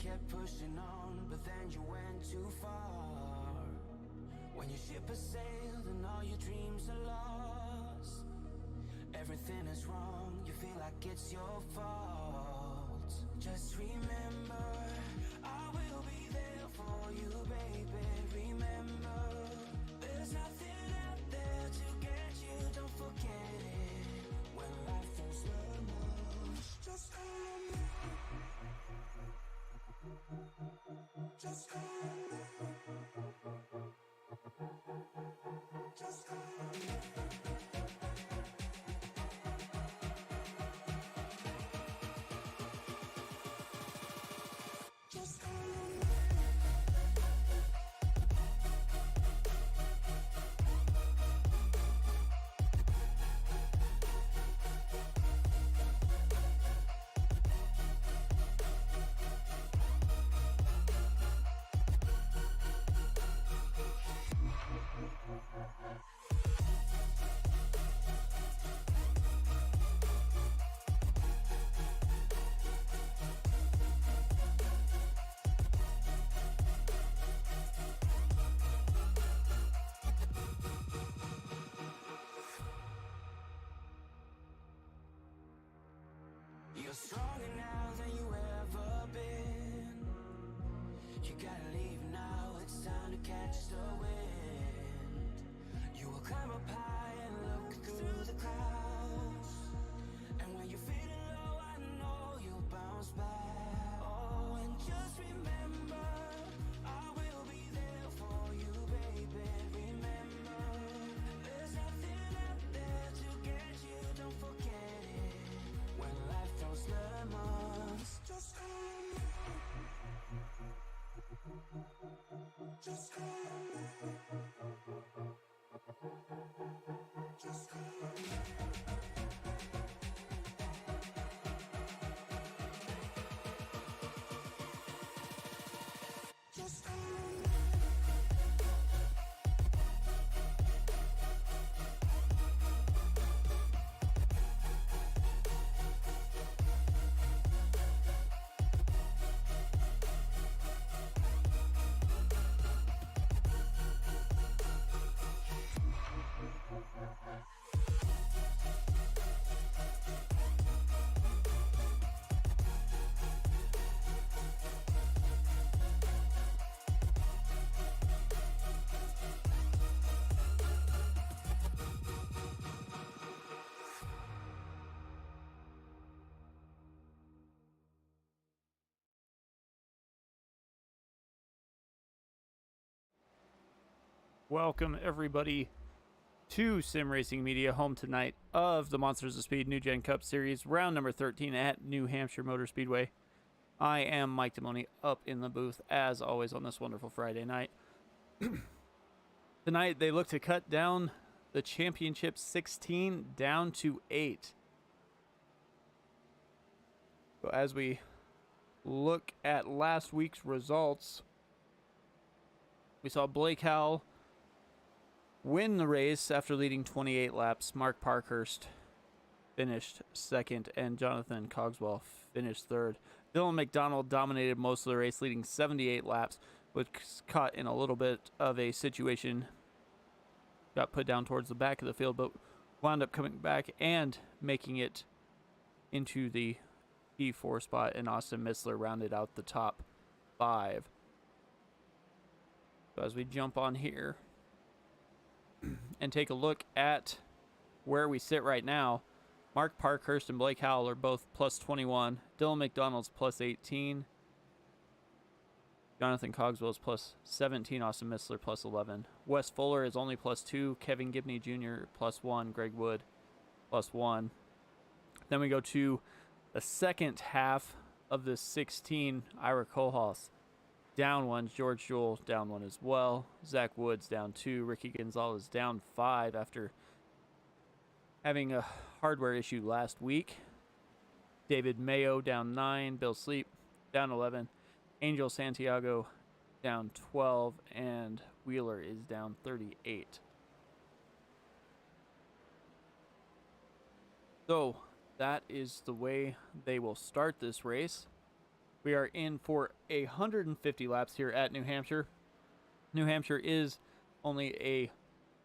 kept pushing on, but then you went too far. When your ship has sailed and all your dreams are lost, everything is wrong, you feel like it's your fault. Just remember, I will be there for you, baby. Remember, there's nothing out there to get you, don't forget it. When life throws lemons, just call me. Just call me. Just call me. Just call me. You're stronger now than you ever been. You gotta leave now, it's time to catch the wind. You will climb up high and look through the clouds, and when you're feeling low, I know you'll bounce back. Oh, and just remember, I will be there for you, baby. Remember, there's nothing out there to get you, don't forget it. When life throws lemons, just call me. Just call me. Just call me. Just call me. Welcome, everybody, to Sim Racing Media, home tonight of the Monsters of Speed NewGen Cup Series, round number 13 at New Hampshire Motor Speedway. I am Mike Demoni, up in the booth, as always, on this wonderful Friday night. Tonight, they look to cut down the championship 16 down to 8. So as we look at last week's results, we saw Blake Howell win the race after leading 28 laps. Mark Parkhurst finished second, and Jonathan Cogswell finished third. Dylan McDonald dominated most of the race, leading 78 laps, was caught in a little bit of a situation. Got put down towards the back of the field, but wound up coming back and making it into the P4 spot, and Austin Missler rounded out the top 5. So as we jump on here and take a look at where we sit right now, Mark Parkhurst and Blake Howell are both plus 21. Dylan McDonald's plus 18. Jonathan Cogswell is plus 17. Austin Missler plus 11. Wes Fuller is only plus 2. Kevin Gibney Jr. plus 1. Greg Wood plus 1. Then we go to the second half of the 16. Ira Kohlhaas down 1. George Jewell down 1 as well. Zach Woods down 2. Ricky Gonzalez down 5 after having a hardware issue last week. David Mayo down 9. Bill Sleep down 11. Angel Santiago down 12. And Wheeler is down 38. So that is the way they will start this race. We are in for 150 laps here at New Hampshire. New Hampshire is only a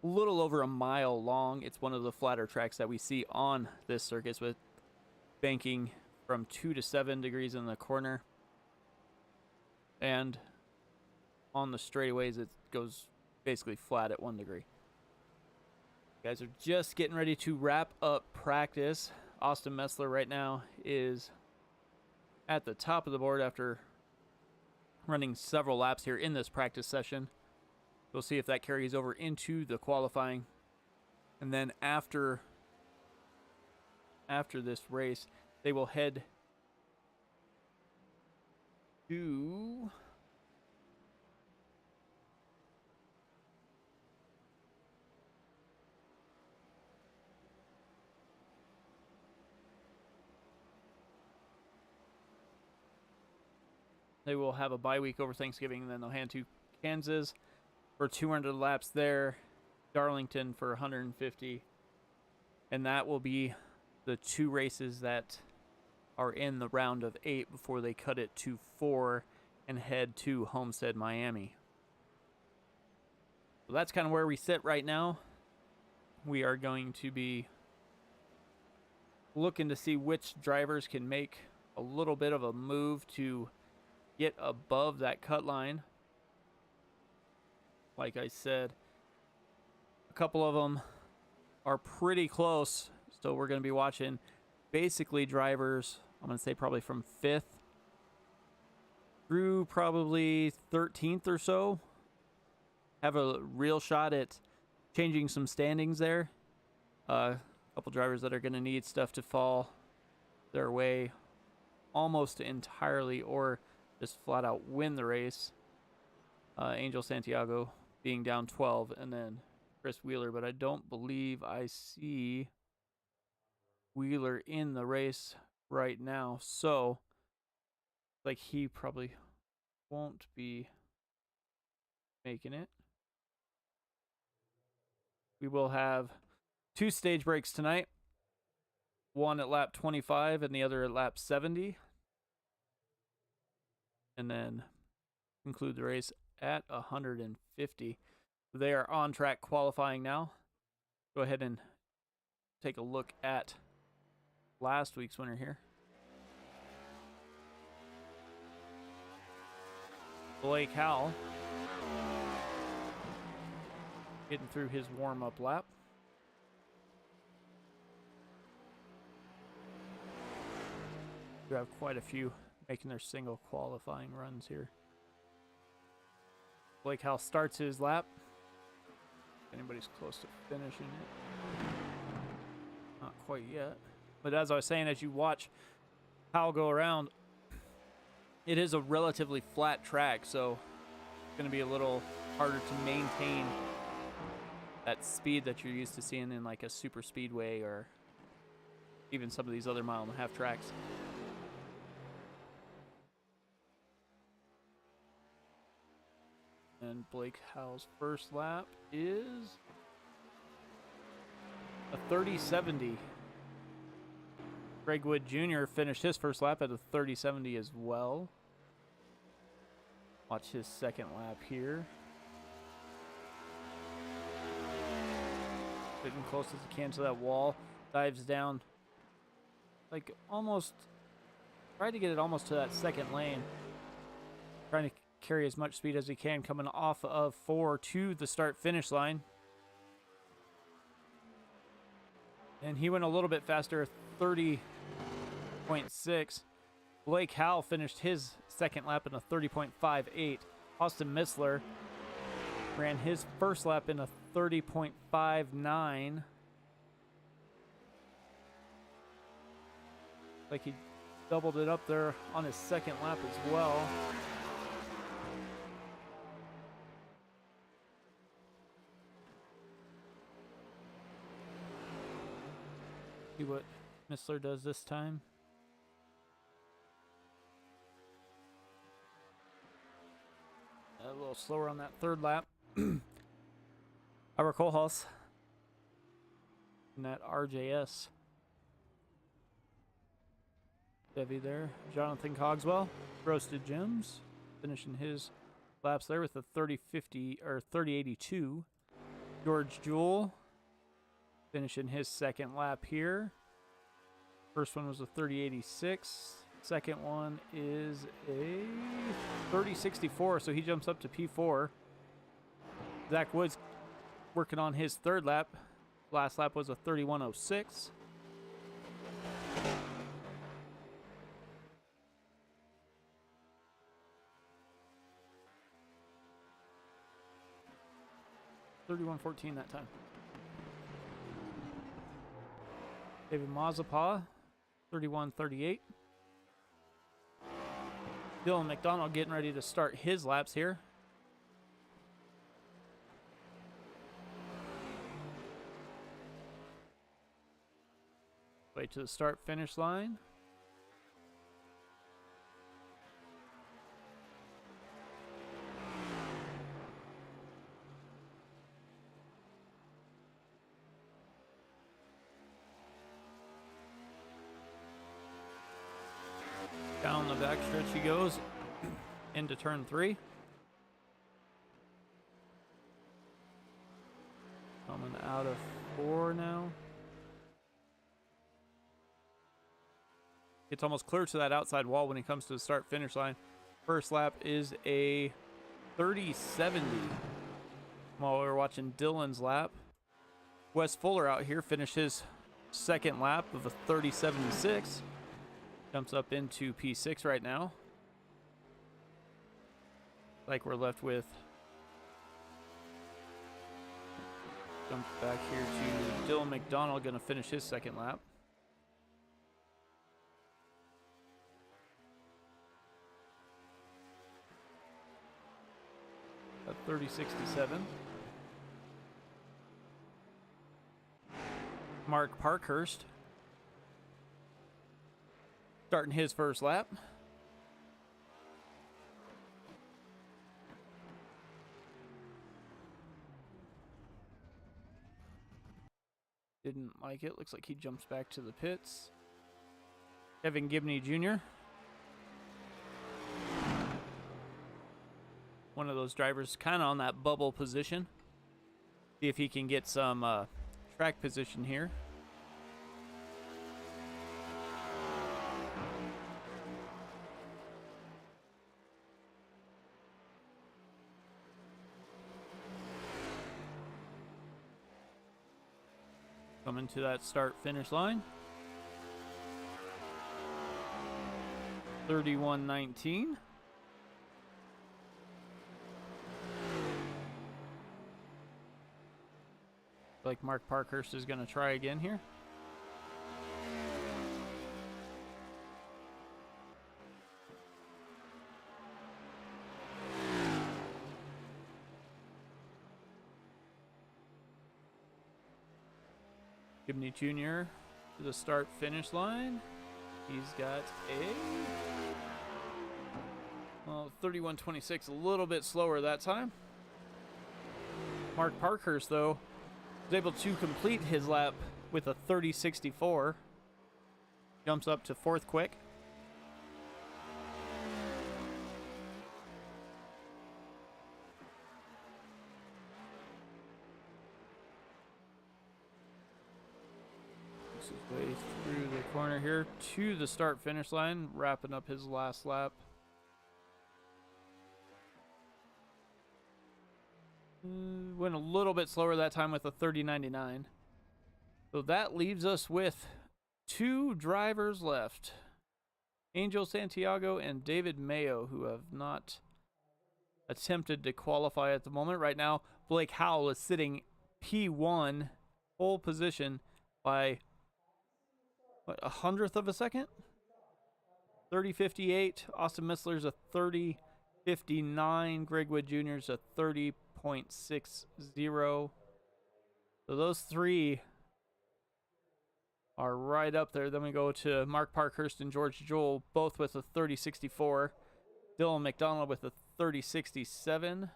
little over a mile long. It's one of the flatter tracks that we see on this circuit with banking from 2 to 7 degrees in the corner. And on the straightaways, it goes basically flat at 1 degree. You guys are just getting ready to wrap up practice. Austin Messler right now is at the top of the board after running several laps here in this practice session. We'll see if that carries over into the qualifying. And then after this race, they will head to they will have a bye week over Thanksgiving, and then they'll hand to Kansas for 200 laps there, Darlington for 150, and that will be the 2 races that are in the round of 8 before they cut it to 4 and head to Homestead, Miami. So that's kind of where we sit right now. We are going to be looking to see which drivers can make a little bit of a move to get above that cut line. Like I said, a couple of them are pretty close, so we're going to be watching basically drivers, I'm going to say probably from 5th through probably 13th or so, have a real shot at changing some standings there. A couple drivers that are going to need stuff to fall their way almost entirely or just flat out win the race. Angel Santiago being down 12, and then Chris Wheeler, but I don't believe I see Wheeler in the race right now, so like he probably won't be making it. We will have 2 stage breaks tonight, one at lap 25 and the other at lap 70, and then conclude the race at 150. They are on track qualifying now. Go ahead and take a look at last week's winner here. Blake Howell getting through his warm-up lap. We have quite a few making their single qualifying runs here. Blake Howell starts his lap. If anybody's close to finishing it. Not quite yet. But as I was saying, as you watch Howell go around, it is a relatively flat track, so it's going to be a little harder to maintain that speed that you're used to seeing in like a super speedway or even some of these other mile-and-a-half tracks. And Blake Howell's first lap is a 30.70. Greg Wood Jr. finished his first lap at a 30.70 as well. Watch his second lap here. Getting close as he can to that wall. Dives down. Like almost. Tried to get it almost to that second lane. Trying to carry as much speed as he can coming off of 4 to the start-finish line. And he went a little bit faster, 30.6. Blake Howell finished his second lap in a 30.58. Austin Missler ran his first lap in a 30.59. Like he doubled it up there on his second lap as well. See what Missler does this time. A little slower on that third lap. Ira Kohlhaas in that RJS. Devi there. Jonathan Cogswell, Roasted Gems, finishing his laps there with a 30-50 or 30-82. George Jewell finishing his second lap here. First one was a 30-86. Second one is a 30-64, so he jumps up to P4. Zach Woods working on his third lap. Last lap was a 31-06. $31.14 that time. David Mazeppa, 31.38. Dylan McDonald getting ready to start his laps here. Way to the start finish line. Down the backstretch he goes into turn 3. Coming out of 4 now. It's almost clear to that outside wall when he comes to the start finish line. First lap is a 30-70. While we're watching Dylan's lap, Wes Fuller out here finished his second lap of a 30-76. Jumps up into P6 right now. Like we're left with. Jump back here to Dylan McDonald, going to finish his second lap. At 30-67. Mark Parkhurst starting his first lap. Didn't like it. Looks like he jumps back to the pits. Kevin Gibney Jr. One of those drivers kind of on that bubble position. See if he can get some track position here. Coming to that start finish line. 31-19. Like Mark Parkhurst is going to try again here. Gibney Jr. to the start finish line. He's got a 31-26, a little bit slower that time. Mark Parkhurst, though, was able to complete his lap with a 30-64. Jumps up to fourth quick. His way through the corner here to the start finish line, wrapping up his last lap. Went a little bit slower that time with a 30-99. So that leaves us with 2 drivers left. Angel Santiago and David Mayo, who have not attempted to qualify at the moment. Right now, Blake Howell is sitting P1, pole position by what, 100th of a second? 30-58. Austin Missler's a 30-59. Greg Wood Jr. is a 30.60. So those 3 are right up there. Then we go to Mark Parkhurst and George Jewell, both with a 30-64. Dylan McDonald with a 30-67.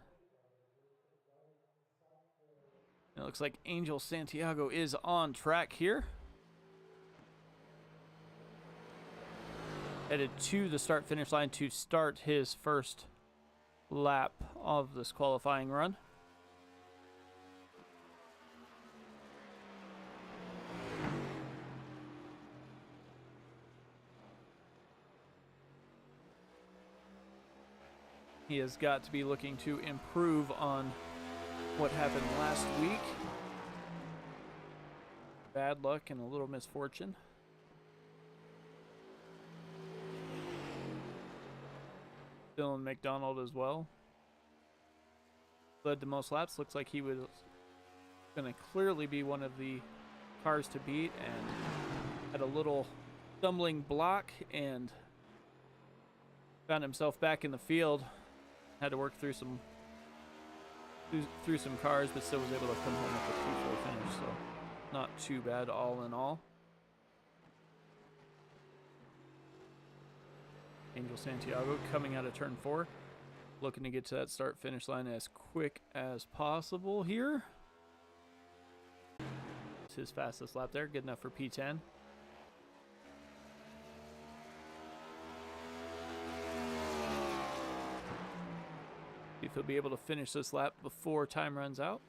It looks like Angel Santiago is on track here. headed to the start finish line to start his first lap of this qualifying run. He has got to be looking to improve on what happened last week. Bad luck and a little misfortune. Dylan McDonald as well. Led the most laps. Looks like he was going to clearly be one of the cars to beat, and had a little stumbling block and found himself back in the field. Had to work through some cars, but still was able to come home with a 2-4 finish, so not too bad all in all. Angel Santiago coming out of turn 4, looking to get to that start finish line as quick as possible here. It's his fastest lap there, good enough for P10. If he'll be able to finish this lap before time runs out.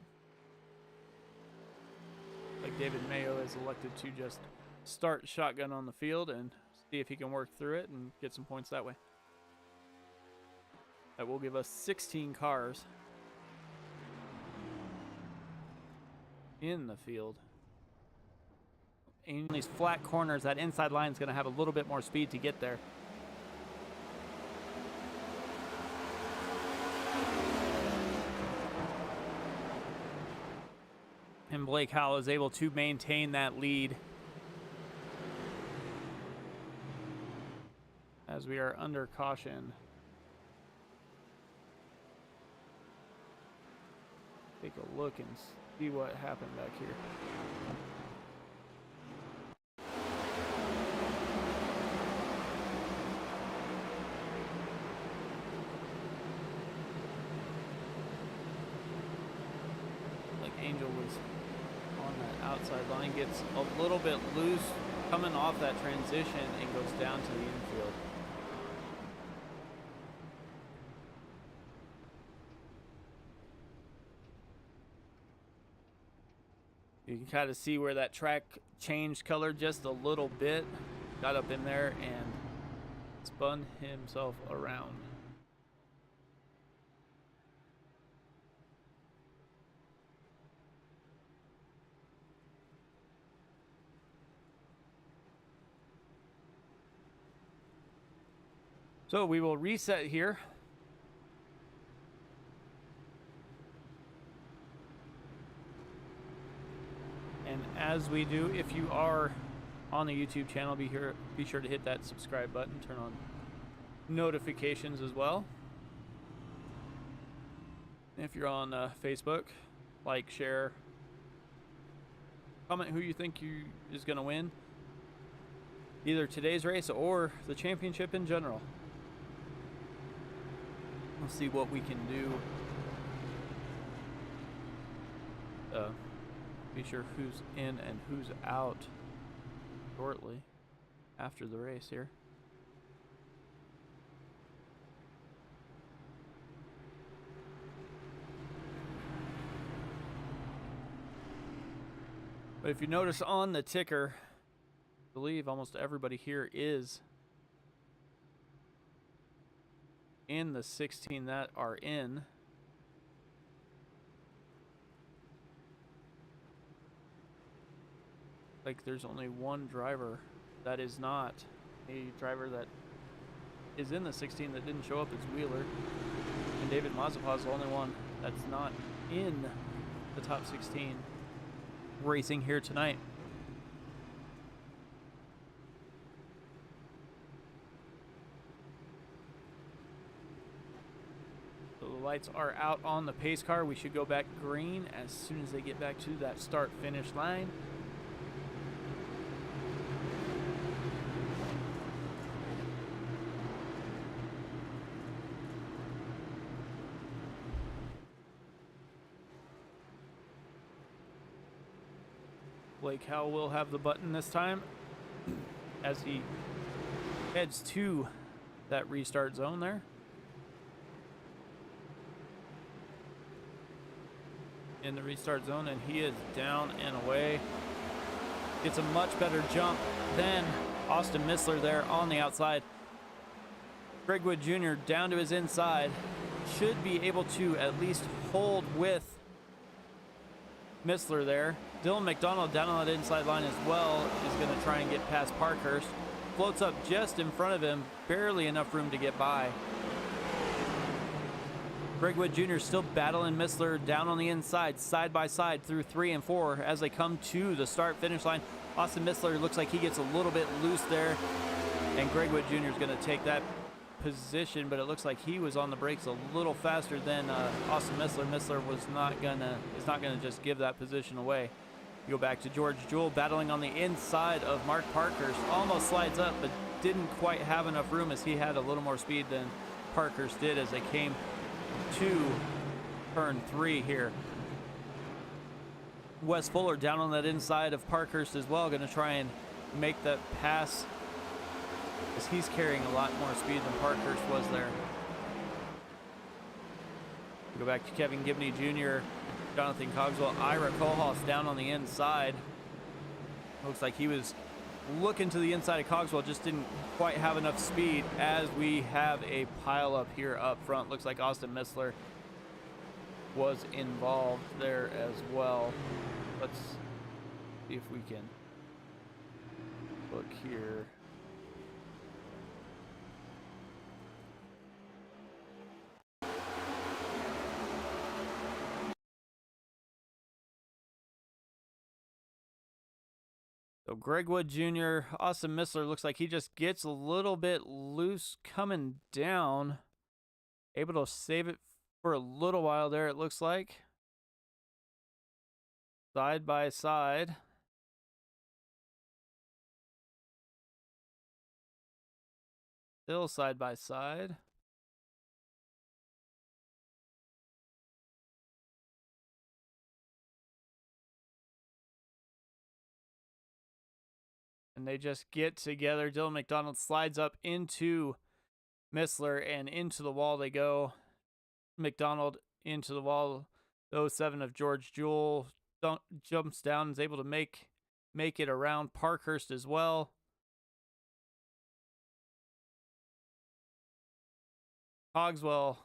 Like David Mayo has elected to just start shotgun on the field and see if he can work through it and get some points that way. That will give us 16 cars in the field. In these flat corners, that inside line is going to have a little bit more speed to get there. And Blake Howell is able to maintain that lead as we are under caution. Take a look and see what happened back here. Like Angel was on that outside line, gets a little bit loose coming off that transition and goes down to the infield. You can kind of see where that track changed color just a little bit. Got up in there and spun himself around. So we will reset here. And as we do, if you are on the YouTube channel, be sure to hit that subscribe button, turn on notifications as well. If you're on Facebook, like, share, comment who you think is going to win, either today's race or the championship in general. We'll see what we can do. Be sure who's in and who's out shortly after the race here. But if you notice on the ticker, I believe almost everybody here is in the 16 that are in. Like there's only one driver that is not a driver that is in the 16 that didn't show up. It's Wheeler, and David Mazeppa is the only one that's not in the top 16 racing here tonight. So the lights are out on the pace car. We should go back green as soon as they get back to that start finish line. Blake Howell will have the button this time as he heads to that restart zone there. In the restart zone, and he is down and away. Gets a much better jump than Austin Missler there on the outside. Greg Wood Jr. down to his inside. Should be able to at least hold with Missler there. Dylan McDonald down on that inside line as well is going to try and get past Parkhurst. Floats up just in front of him, barely enough room to get by. Greg Wood Jr. still battling Missler down on the inside, side by side through 3 and 4 as they come to the start-finish line. Austin Missler looks like he gets a little bit loose there, and Greg Wood Jr. is going to take that position, but it looks like he was on the brakes a little faster than Austin Missler. Missler is not gonna just give that position away. You go back to George Jewell battling on the inside of Mark Parkhurst. Almost slides up, but didn't quite have enough room as he had a little more speed than Parkhurst did as they came to turn 3 here. Wes Fuller down on that inside of Parkhurst as well, going to try and make that pass as he's carrying a lot more speed than Parkhurst was there. We go back to Kevin Gibney Jr., Jonathan Cogswell, Ira Kohlhaas down on the inside. Looks like he was looking to the inside of Cogswell, just didn't quite have enough speed as we have a pile up here up front. Looks like Austin Missler was involved there as well. Let's see if we can look here. So Greg Wood Jr., Austin Missler looks like he just gets a little bit loose coming down. Able to save it for a little while there, it looks like. Side by side. Still side by side. And they just get together. Dylan McDonald slides up into Missler, and into the wall they go. McDonald into the wall. The 07 of George Jewell jumps down and is able to make it around Parkhurst as well. Cogswell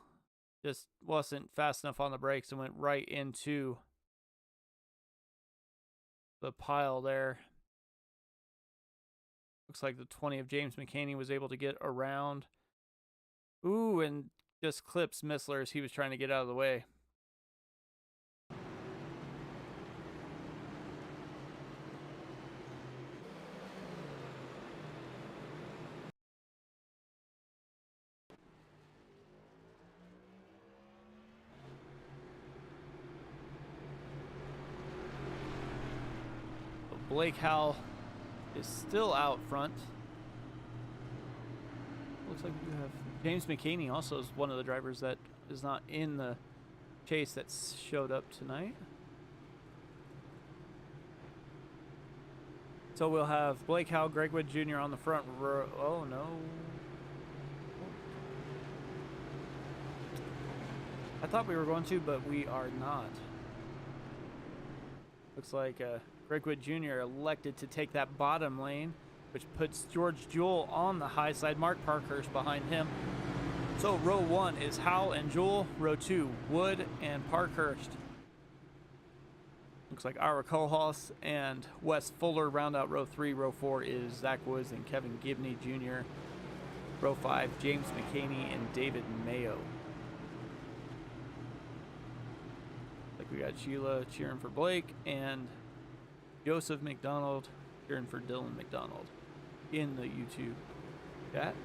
just wasn't fast enough on the brakes and went right into the pile there. Looks like the 20 of James McCaney was able to get around. Ooh, and just clips Missler as he was trying to get out of the way. Blake Howell is still out front. Looks like we have James McCaney also is one of the drivers that is not in the chase that showed up tonight. So we'll have Blake Howell, Greg Wood Jr. on the front row. Oh no. I thought we were going to, but we are not. Looks like Greg Wood Jr. elected to take that bottom lane, which puts George Jewell on the high side. Mark Parkhurst behind him. So row 1 is Howell and Jewell. Row 2, Wood and Parkhurst. Looks like Ira Kohlhaas and Wes Fuller round out row 3. Row 4 is Zach Woods and Kevin Gibney Jr. Row 5, James McCaney and David Mayo. Like we got Sheila cheering for Blake and Joseph McDonald cheering for Dylan McDonald in the YouTube chat.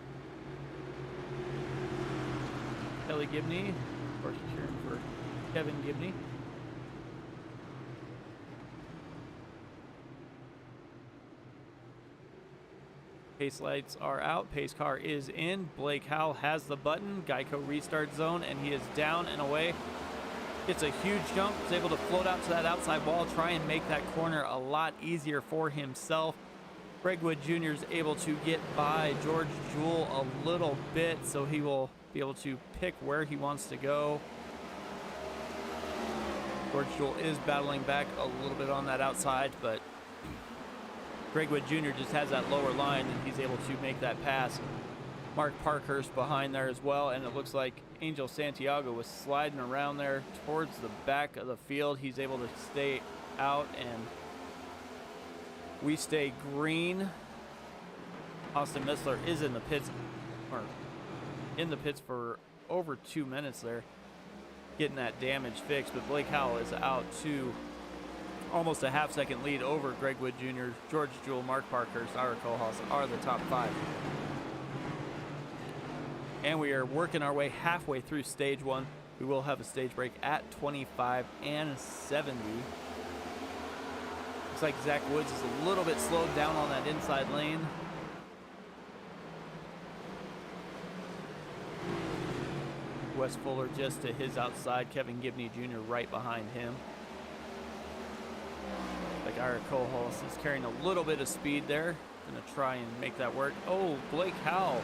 Kelly Gibney, of course, cheering for Kevin Gibney. Pace lights are out. Pace car is in. Blake Howell has the button. Geico restart zone, and he is down and away. It's a huge jump. He's able to float out to that outside wall, try and make that corner a lot easier for himself. Greg Wood Jr. is able to get by George Jewell a little bit, so he will be able to pick where he wants to go. George Jewell is battling back a little bit on that outside, but Greg Wood Jr. just has that lower line, and he's able to make that pass. Mark Parkhurst behind there as well, and it looks like Angel Santiago was sliding around there towards the back of the field. He's able to stay out, and we stay green. Austin Missler is in the pits, for over 2 minutes there, getting that damage fixed, but Blake Howell is out to almost a half-second lead over Greg Wood Jr., George Jewell, Mark Parkhurst, Ira Kohlhaas are the top 5. And we are working our way halfway through stage 1. We will have a stage break at 25 and 70. Looks like Zach Woods is a little bit slowed down on that inside lane. Wes Fuller just to his outside. Kevin Gibney Jr. right behind him. Like Ira Kohlhaas is carrying a little bit of speed there. Gonna try and make that work. Oh, Blake Howell.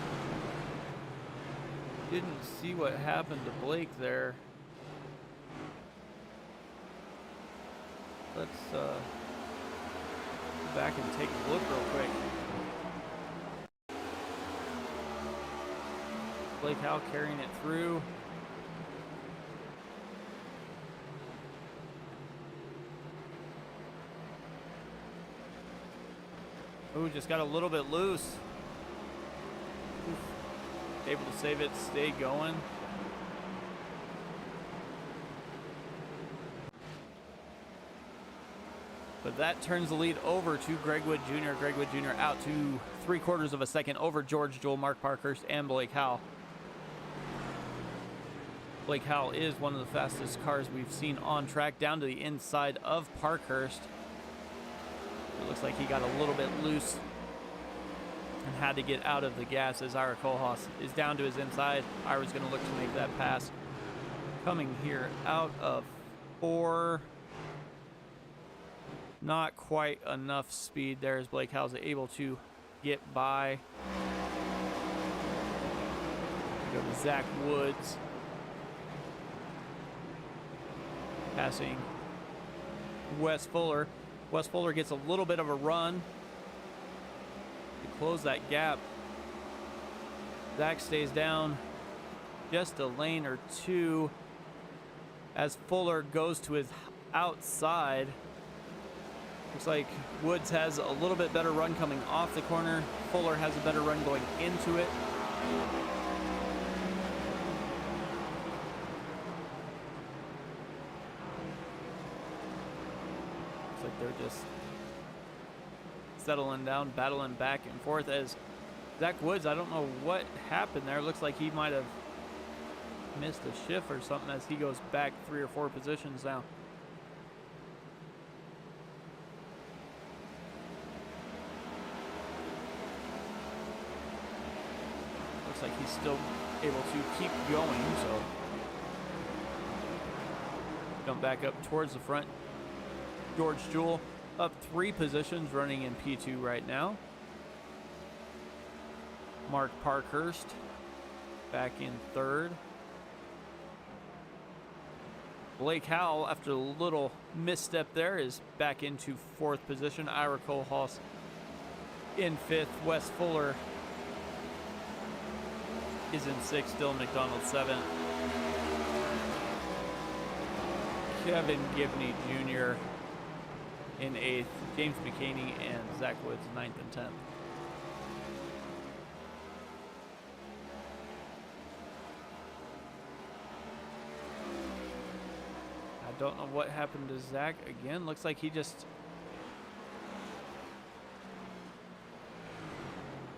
Didn't see what happened to Blake there. Let's go back and take a look real quick. Blake Howell carrying it through. Oh, just got a little bit loose. Oof. Able to save it, stay going. But that turns the lead over to Greg Wood Jr. Greg Wood Jr. out to 3/4 of a second over George Jewell, Mark Parkhurst, and Blake Howell. Blake Howell is one of the fastest cars we've seen on track, down to the inside of Parkhurst. It looks like he got a little bit loose and had to get out of the gas as Ira Kohlhaas is down to his inside. Ira's going to look to make that pass. Coming here out of 4. Not quite enough speed there as Blake Howell's able to get by. Go to Zach Woods. Passing Wes Fuller. Wes Fuller gets a little bit of a run to close that gap. Zach stays down just a lane or 2 as Fuller goes to his outside. Looks like Woods has a little bit better run coming off the corner. Fuller has a better run going into it. Looks like they're just settling down, battling back and forth as Zach Woods, I don't know what happened there. Looks like he might have missed a shift or something as he goes back 3 or 4 positions now. Looks like he's still able to keep going, so jump back up towards the front. George Jewell up 3 positions, running in P2 right now. Mark Parkhurst back in 3rd. Blake Howell, after a little misstep there, is back into 4th position. Ira Kohlhaas in 5th. Wes Fuller is in 6th. Dylan McDonald 7th. Kevin Gibney Jr. in 8th. James McCaney and Zach Woods 9th and 10th. I don't know what happened to Zach again. Looks like he just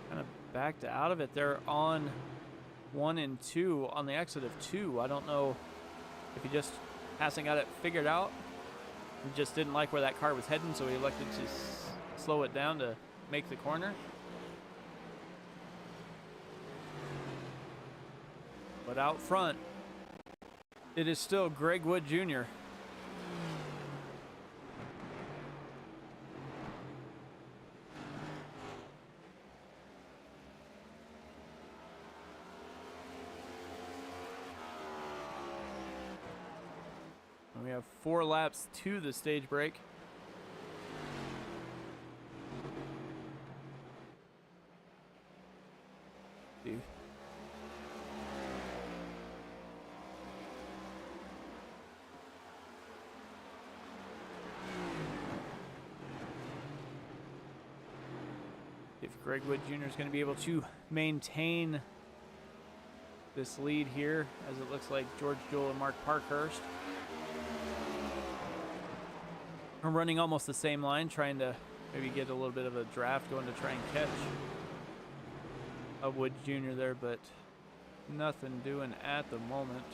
kind of backed out of it there on 1 and 2 on the exit of 2. I don't know if he just hasn't got it figured out. He just didn't like where that car was heading, so he elected to slow it down to make the corner. But out front, it is still Greg Wood Jr. We have 4 laps to the stage break. See. If Greg Wood Jr. is going to be able to maintain this lead here, as it looks like George Jewell and Mark Parkhurst are running almost the same line, trying to maybe get a little bit of a draft going to try and catch a Wood Jr. there, but nothing doing at the moment.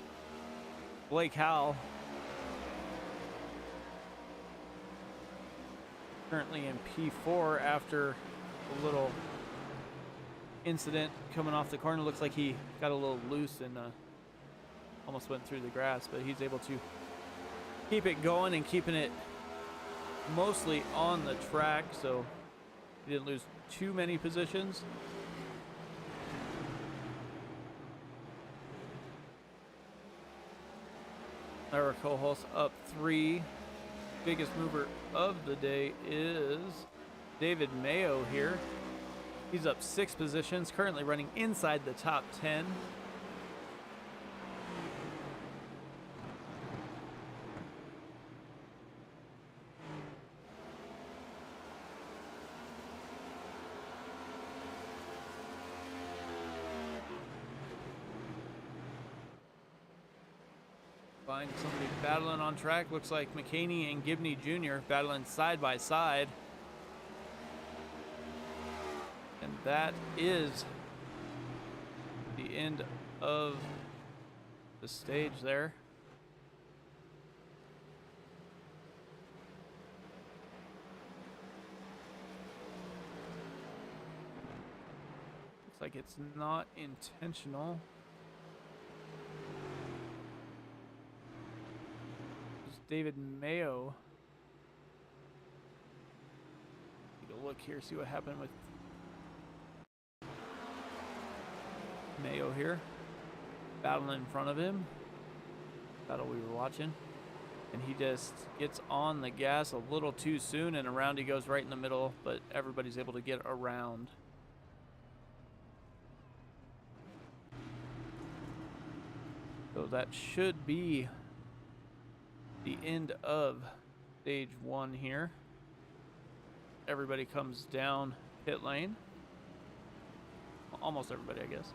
Blake Howell currently in P4 after a little incident coming off the corner. Looks like he got a little loose and almost went through the grass, but he's able to keep it going and keeping it mostly on the track, so he didn't lose too many positions. Ira Kohlholz up 3. Biggest mover of the day is David Mayo here. He's up 6 positions, currently running inside the top 10. Find somebody battling on track. Looks like McCaney and Gibney Jr. battling side by side. And that is the end of the stage there. Looks like it's not intentional. It's David Mayo. Take a look here, see what happened with Mayo here, battling in front of him. Battle we were watching, and he just gets on the gas a little too soon, and around he goes right in the middle, but everybody's able to get around. So that should be the end of stage 1 here. Everybody comes down pit lane. Almost everybody, I guess.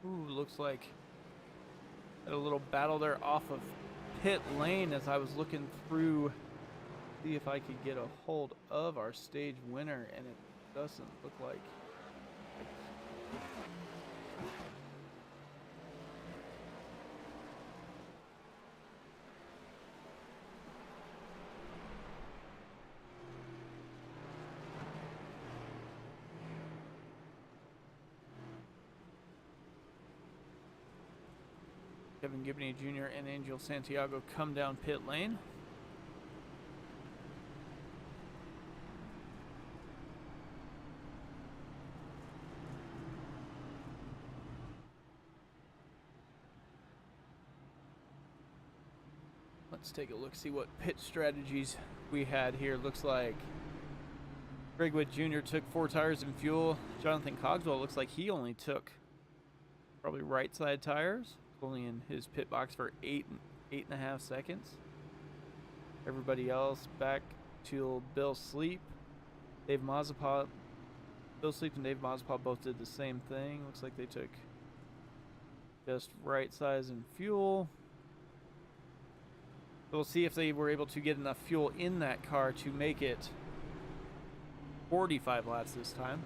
Ooh, looks like had a little battle there off of pit lane as I was looking through, see if I could get a hold of our stage winner, and it doesn't look like. Kevin Gibney Jr. and Angel Santiago come down pit lane. Let's take a look, see what pit strategies we had here. Looks like Greg Wood Jr. took 4 tires and fuel. Jonathan Cogswell looks like he only took probably right side tires. Only in his pit box for 8.5 seconds. Everybody else back to Bill Sleep. Dave Mazepin. Bill Sleep and Dave Mazepin both did the same thing. Looks like they took just right size and fuel. So we'll see if they were able to get enough fuel in that car to make it 45 laps this time.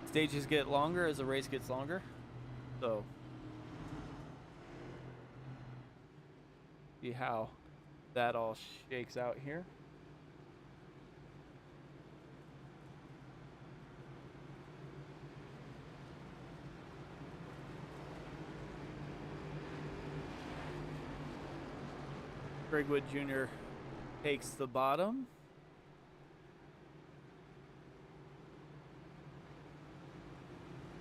Stages get longer as the race gets longer. So See how that all shakes out here. Greg Wood Jr. takes the bottom.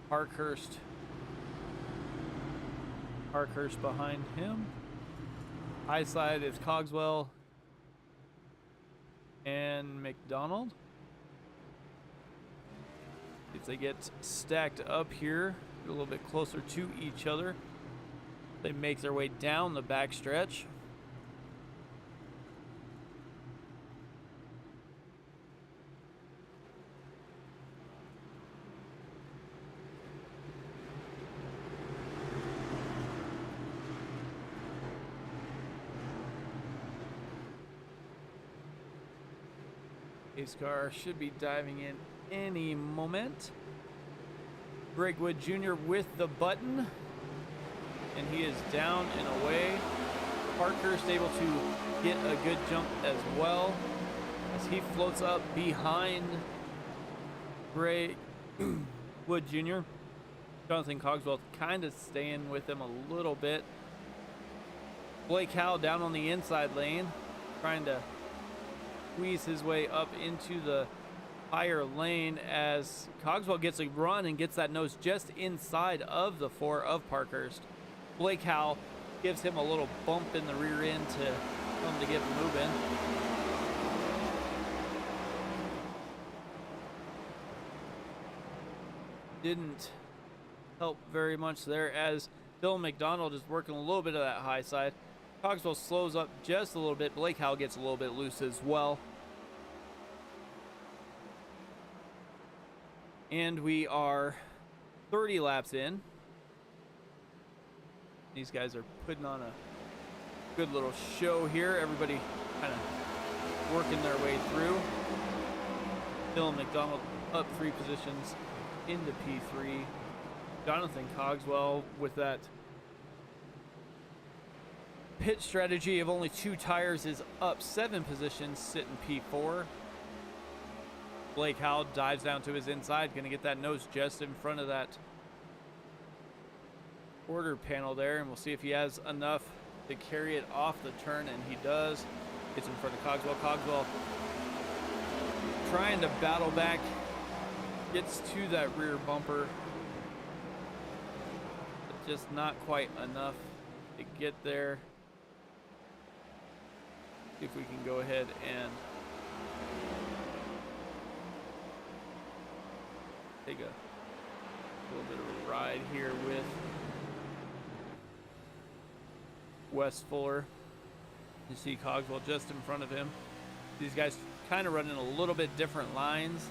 Parkhurst behind him. High side is Cogswell and McDonald. If they get stacked up here, a little bit closer to each other, they make their way down the backstretch. Pace car should be diving in any moment. Greg Wood Jr. with the button, and he is down and away. Parkhurst able to get a good jump as well as he floats up behind Greg Wood Jr. Jonathan Cogswell kind of staying with him a little bit. Blake Howell down on the inside lane, trying to squeeze his way up into the higher lane as Cogswell gets a run and gets that nose just inside of the 4 of Parkhurst. Blake Howell gives him a little bump in the rear end to tell him to get moving. Didn't help very much there as Dylan McDonald is working a little bit of that high side. Cogswell slows up just a little bit. Blake Howell gets a little bit loose as well. And we are 30 laps in. These guys are putting on a good little show here. Everybody kind of working their way through. Dylan McDonald up 3 positions into P3. Jonathan Cogswell with that pit strategy of only 2 tires is up 7 positions, sitting P4. Blake Howell dives down to his inside, going to get that nose just in front of that quarter panel there, and we'll see if he has enough to carry it off the turn, and he does. Gets in front of Cogswell. Cogswell trying to battle back, gets to that rear bumper, but just not quite enough to get there. See if we can go ahead and take a little bit of a ride here with Wes Fuller. You see Cogswell just in front of him. These guys kind of running a little bit different lines.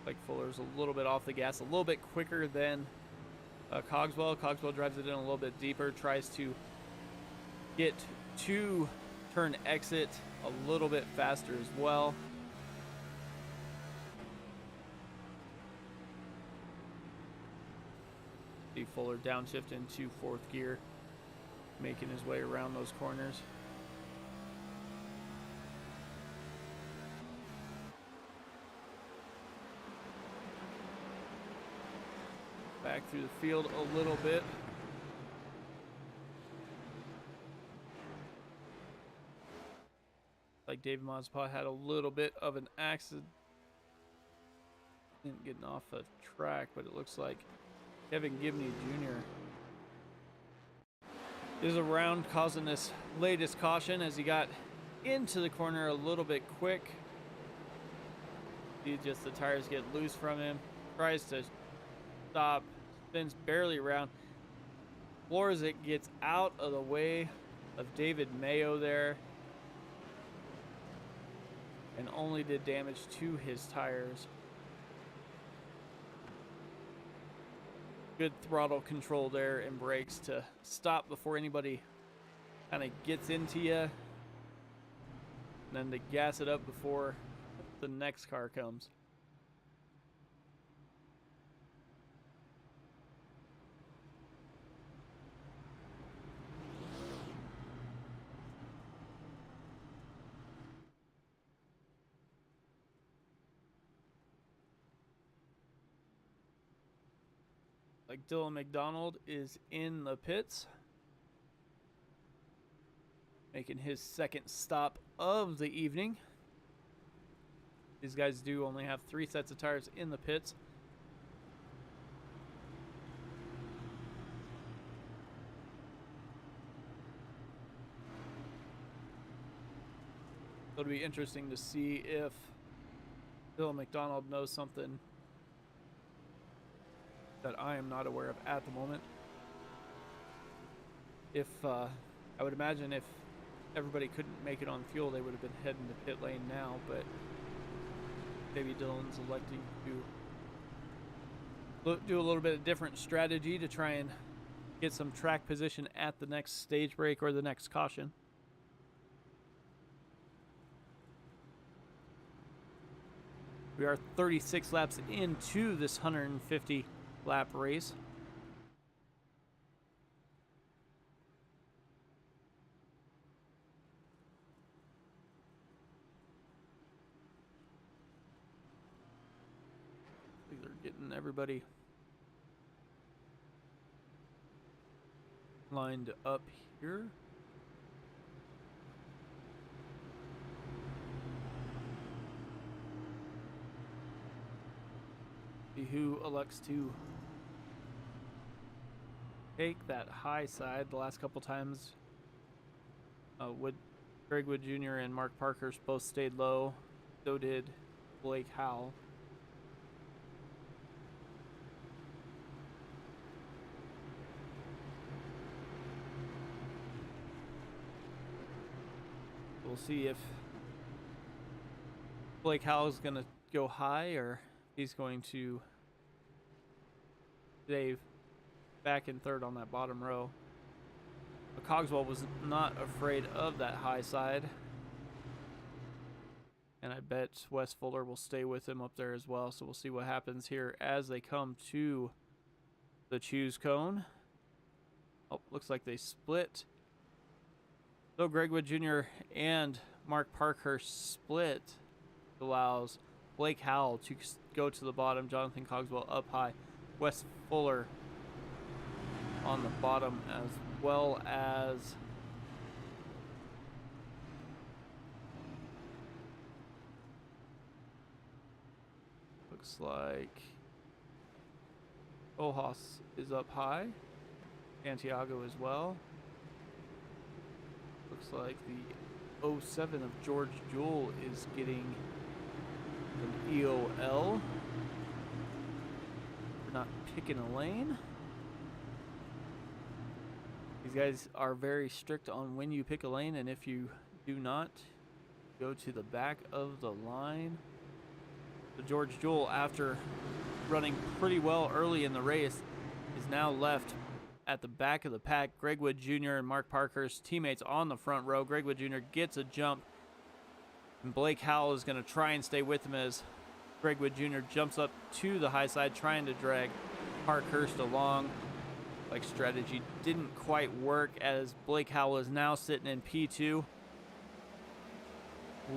Like Fuller's a little bit off the gas, a little bit quicker than Cogswell. Cogswell drives it in a little bit deeper, tries to get to turn exit a little bit faster as well. See Fuller downshift into 4th gear, making his way around those corners. Back through the field a little bit. Like David Monspa had a little bit of an accident getting off a track, but it looks like Kevin Gibney Jr. is around, causing this latest caution as he got into the corner a little bit quick. See just the tires get loose from him. Tries to stop, spins barely around. Florzik gets out of the way of David Mayo there, and only did damage to his tires. Good throttle control there and brakes to stop before anybody kind of gets into you, and then to gas it up before the next car comes. Like Dylan McDonald is in the pits, making his second stop of the evening. These guys do only have 3 sets of tires in the pits. It'll be interesting to see if Dylan McDonald knows something that I am not aware of at the moment. If I would imagine if everybody couldn't make it on fuel, they would have been heading to pit lane now, but maybe Dylan's electing to do a little bit of different strategy to try and get some track position at the next stage break or the next caution. We are 36 laps into this 150 lap race. I think they're getting everybody lined up here. See who elects to take that high side. The last couple times, Greg Wood Jr. and Mark Parkhurst both stayed low. So did Blake Howell. We'll see if Blake Howell is going to go high or he's going to stay back in third on that bottom row. But Cogswell was not afraid of that high side. And I bet Wes Fuller will stay with him up there as well. So we'll see what happens here as they come to the choose cone. Oh, looks like they split. So Greg Wood Jr. and Mark Parkhurst split allows Blake Howell to go to the bottom, Jonathan Cogswell up high, Wes Fuller on the bottom, as well as looks like Ohas is up high, Santiago as well. Looks like the 07 of George Jewell is getting an EOL for not picking a lane. These guys are very strict on when you pick a lane, and if you do not, go to the back of the line. So George Jewell, after running pretty well early in the race, is now left at the back of the pack. Greg Wood Jr. and Mark Parkhurst, teammates on the front row. Greg Wood Jr. gets a jump, and Blake Howell is going to try and stay with him as Greg Wood Jr. jumps up to the high side, trying to drag Parkhurst along. Like strategy didn't quite work, as Blake Howell is now sitting in P2,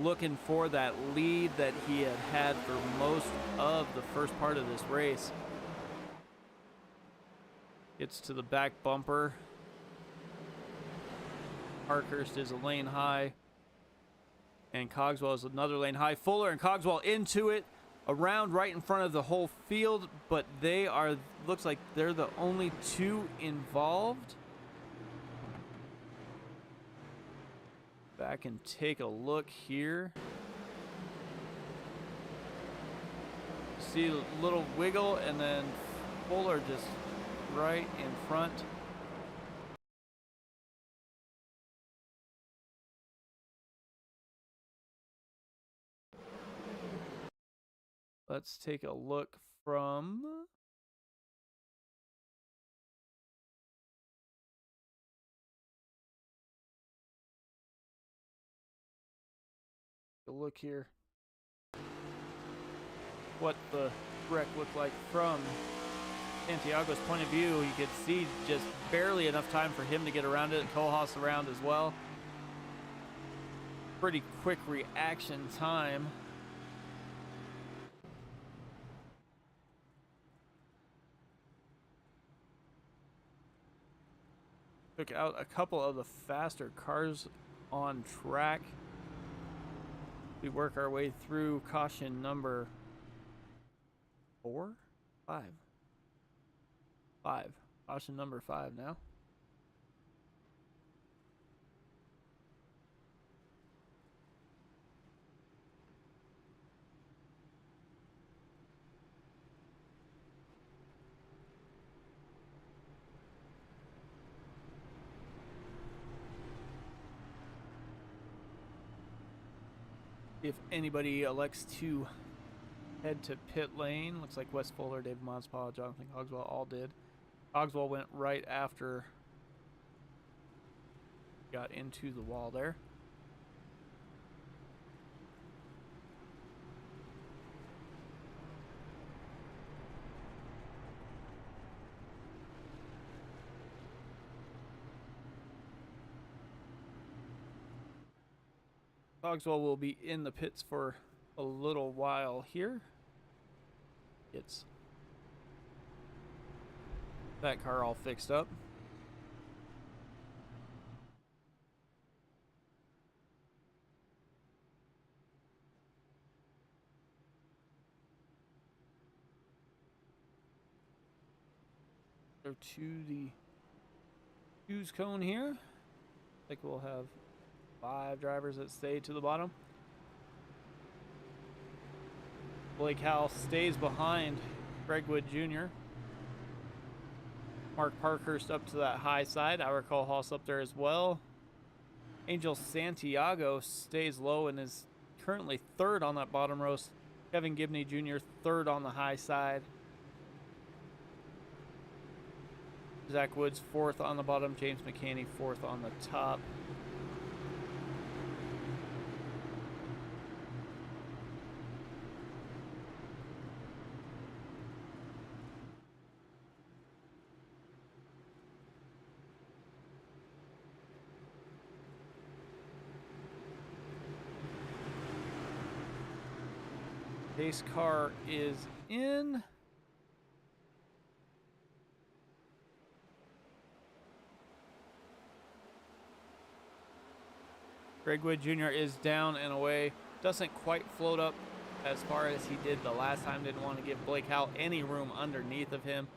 looking for that lead that he had for most of the first part of this race. Gets to the back bumper. Parkhurst is a lane high, and Cogswell is another lane high. Fuller and Cogswell into it, around right in front of the whole field, but they are, looks like they're the only two involved. Back and take a look here. See a little wiggle, and then Fuller just right in front. Let's take a look from a look here. What the wreck looked like from Santiago's point of view. You could see just barely enough time for him to get around it, and Kohlhaas around as well. Pretty quick reaction time. took out a couple of the faster cars on track. We work our way through caution number 4? 5. 5. Caution number 5 now. If anybody elects to head to pit lane, looks like Wes Fuller, David Monspaw, Jonathan Cogswell all did. Cogswell went right after got into the wall there. Cogswell will be in the pits for a little while here. It's that car all fixed up. Go to the choose cone here. I think we'll have 5 drivers that stay to the bottom. Blake Howell stays behind Greg Wood Jr. Mark Parkhurst up to that high side. Ira Kohlhaas up there as well. Angel Santiago stays low and is currently 3rd on that bottom row. Kevin Gibney Jr. 3rd on the high side. Zach Woods 4th on the bottom. James McCaney 4th on the top. Pace car is in. Greg Wood Jr. is down and away. Doesn't quite float up as far as he did the last time. Didn't want to give Blake Howell any room underneath of him.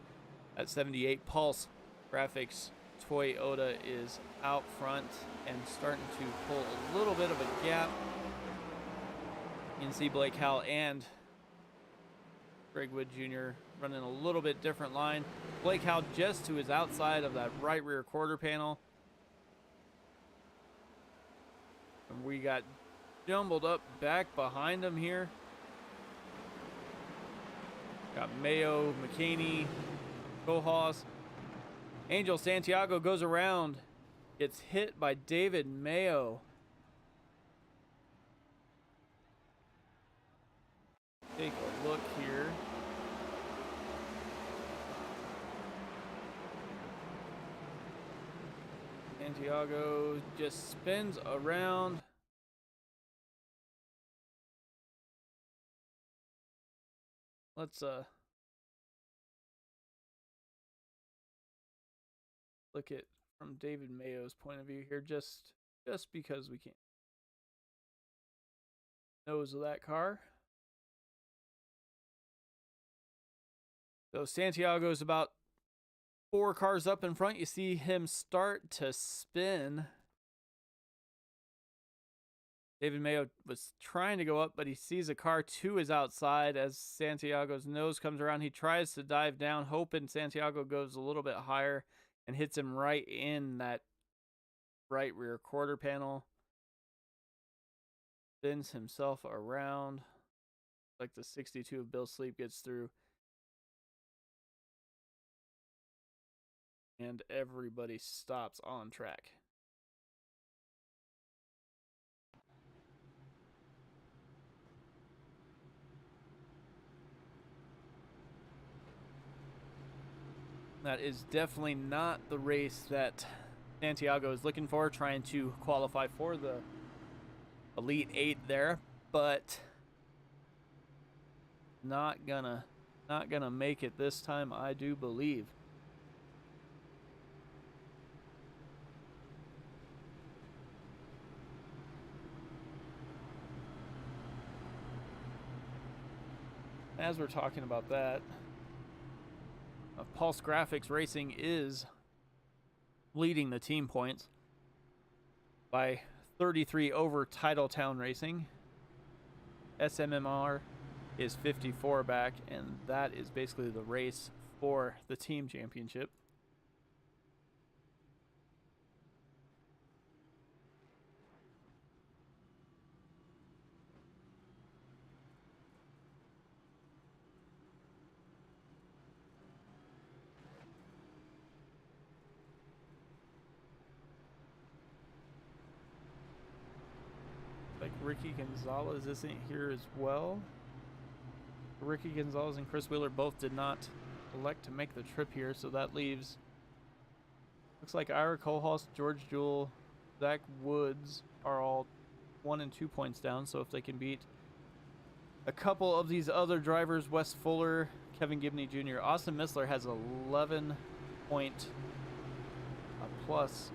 At 78, Pulse Graphics Toyota is out front and starting to pull a little bit of a gap. You can see Blake Howell and Greg Wood Jr. running a little bit different line. Blake Howell just to his outside of that right rear quarter panel. And we got jumbled up back behind him here. Got Mayo, McCaney, Kohlhaas. Angel Santiago goes around. Gets hit by David Mayo. Take a look here. Santiago just spins around. Let's look at from David Mayo's point of view here, just because we can't. Nose of that car. So Santiago's about 4 cars up in front. You see him start to spin. David Mayo was trying to go up, but he sees a car to his outside as Santiago's nose comes around. He tries to dive down, hoping Santiago goes a little bit higher and hits him right in that right rear quarter panel. Spins himself around. Like the 62 of Bill Sleep gets through. And everybody stops on track. That is definitely not the race that Santiago is looking for, trying to qualify for the Elite 8 there, but not gonna make it this time, I do believe. as we're talking about that, Pulse Graphics Racing is leading the team points by 33 over Titletown Racing. SMMR is 54 back, and that is basically the race for the team championship. Like Ricky Gonzalez isn't here as well. Ricky Gonzalez and Chris Wheeler both did not elect to make the trip here, so that leaves, looks like Ira Kohlhaas, George Jewell, Zach Woods are all 1 and 2 points down. So if they can beat a couple of these other drivers, Wes Fuller, Kevin Gibney Jr., Austin Missler has 11 point plus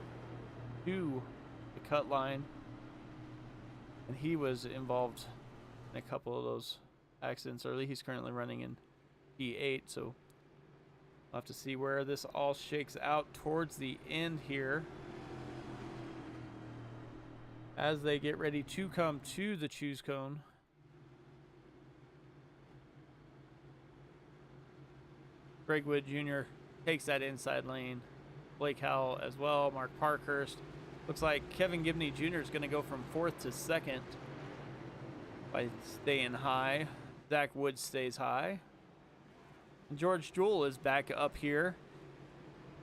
2 the cut line, and he was involved in a couple of those accidents early. He's currently running in P8, so we'll have to see where this all shakes out towards the end here as they get ready to come to the choose cone. Greg Wood Jr. takes that inside lane. Blake Howell as well. Mark Parkhurst. Looks like Kevin Gibney Jr. is going to go from 4th to 2nd by staying high. Zach Woods stays high. And George Jewell is back up here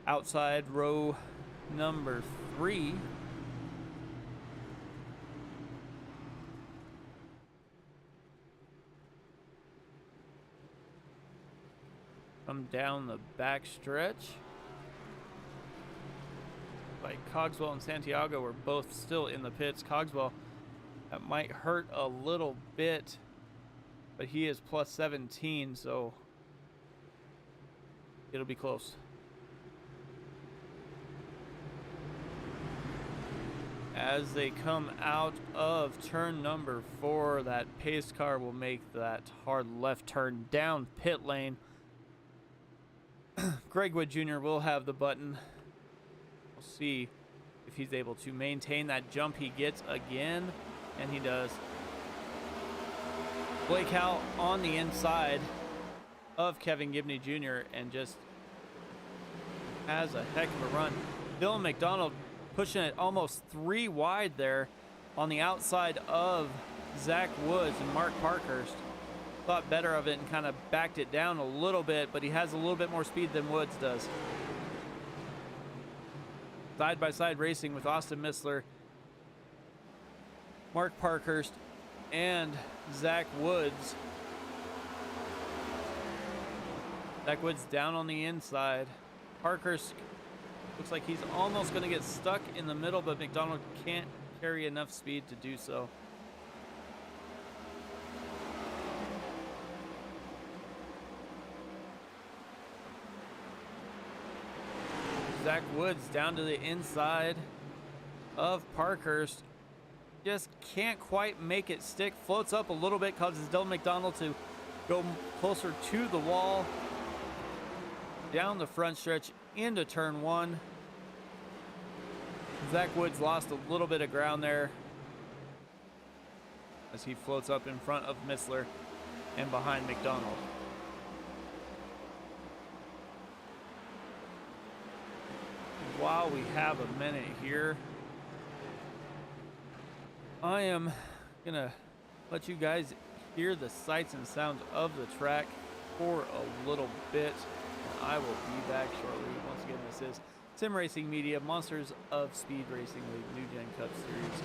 outside row number 3. Come down the back stretch. Like Cogswell and Santiago are both still in the pits. Cogswell, that might hurt a little bit, but he is plus 17, so it'll be close. As they come out of turn number 4, that pace car will make that hard left turn down pit lane. Greg Wood Jr. will have the button. We'll see if he's able to maintain that jump he gets again, and he does. Blake Howell on the inside of Kevin Gibney Jr. and just has a heck of a run. Dylan McDonald pushing it almost 3 wide there on the outside of Zach Woods, and Mark Parkhurst thought better of it and kind of backed it down a little bit, but he has a little bit more speed than Woods does. Side-by-side racing with Austin Missler, Mark Parkhurst, and Zach Woods. Zach Woods down on the inside. Parkhurst looks like he's almost going to get stuck in the middle, but McDonald can't carry enough speed to do so. Zach Woods down to the inside of Parkhurst. Just can't quite make it stick. Floats up a little bit, causes Dylan McDonald to go closer to the wall. Down the front stretch into turn 1. Zach Woods lost a little bit of ground there as he floats up in front of Missler and behind McDonald. While we have a minute here, I am gonna let you guys hear the sights and sounds of the track for a little bit. I will be back shortly. Once again, this is Sim Racing Media, Monsters of Speed Racing League NewGen Cup Series.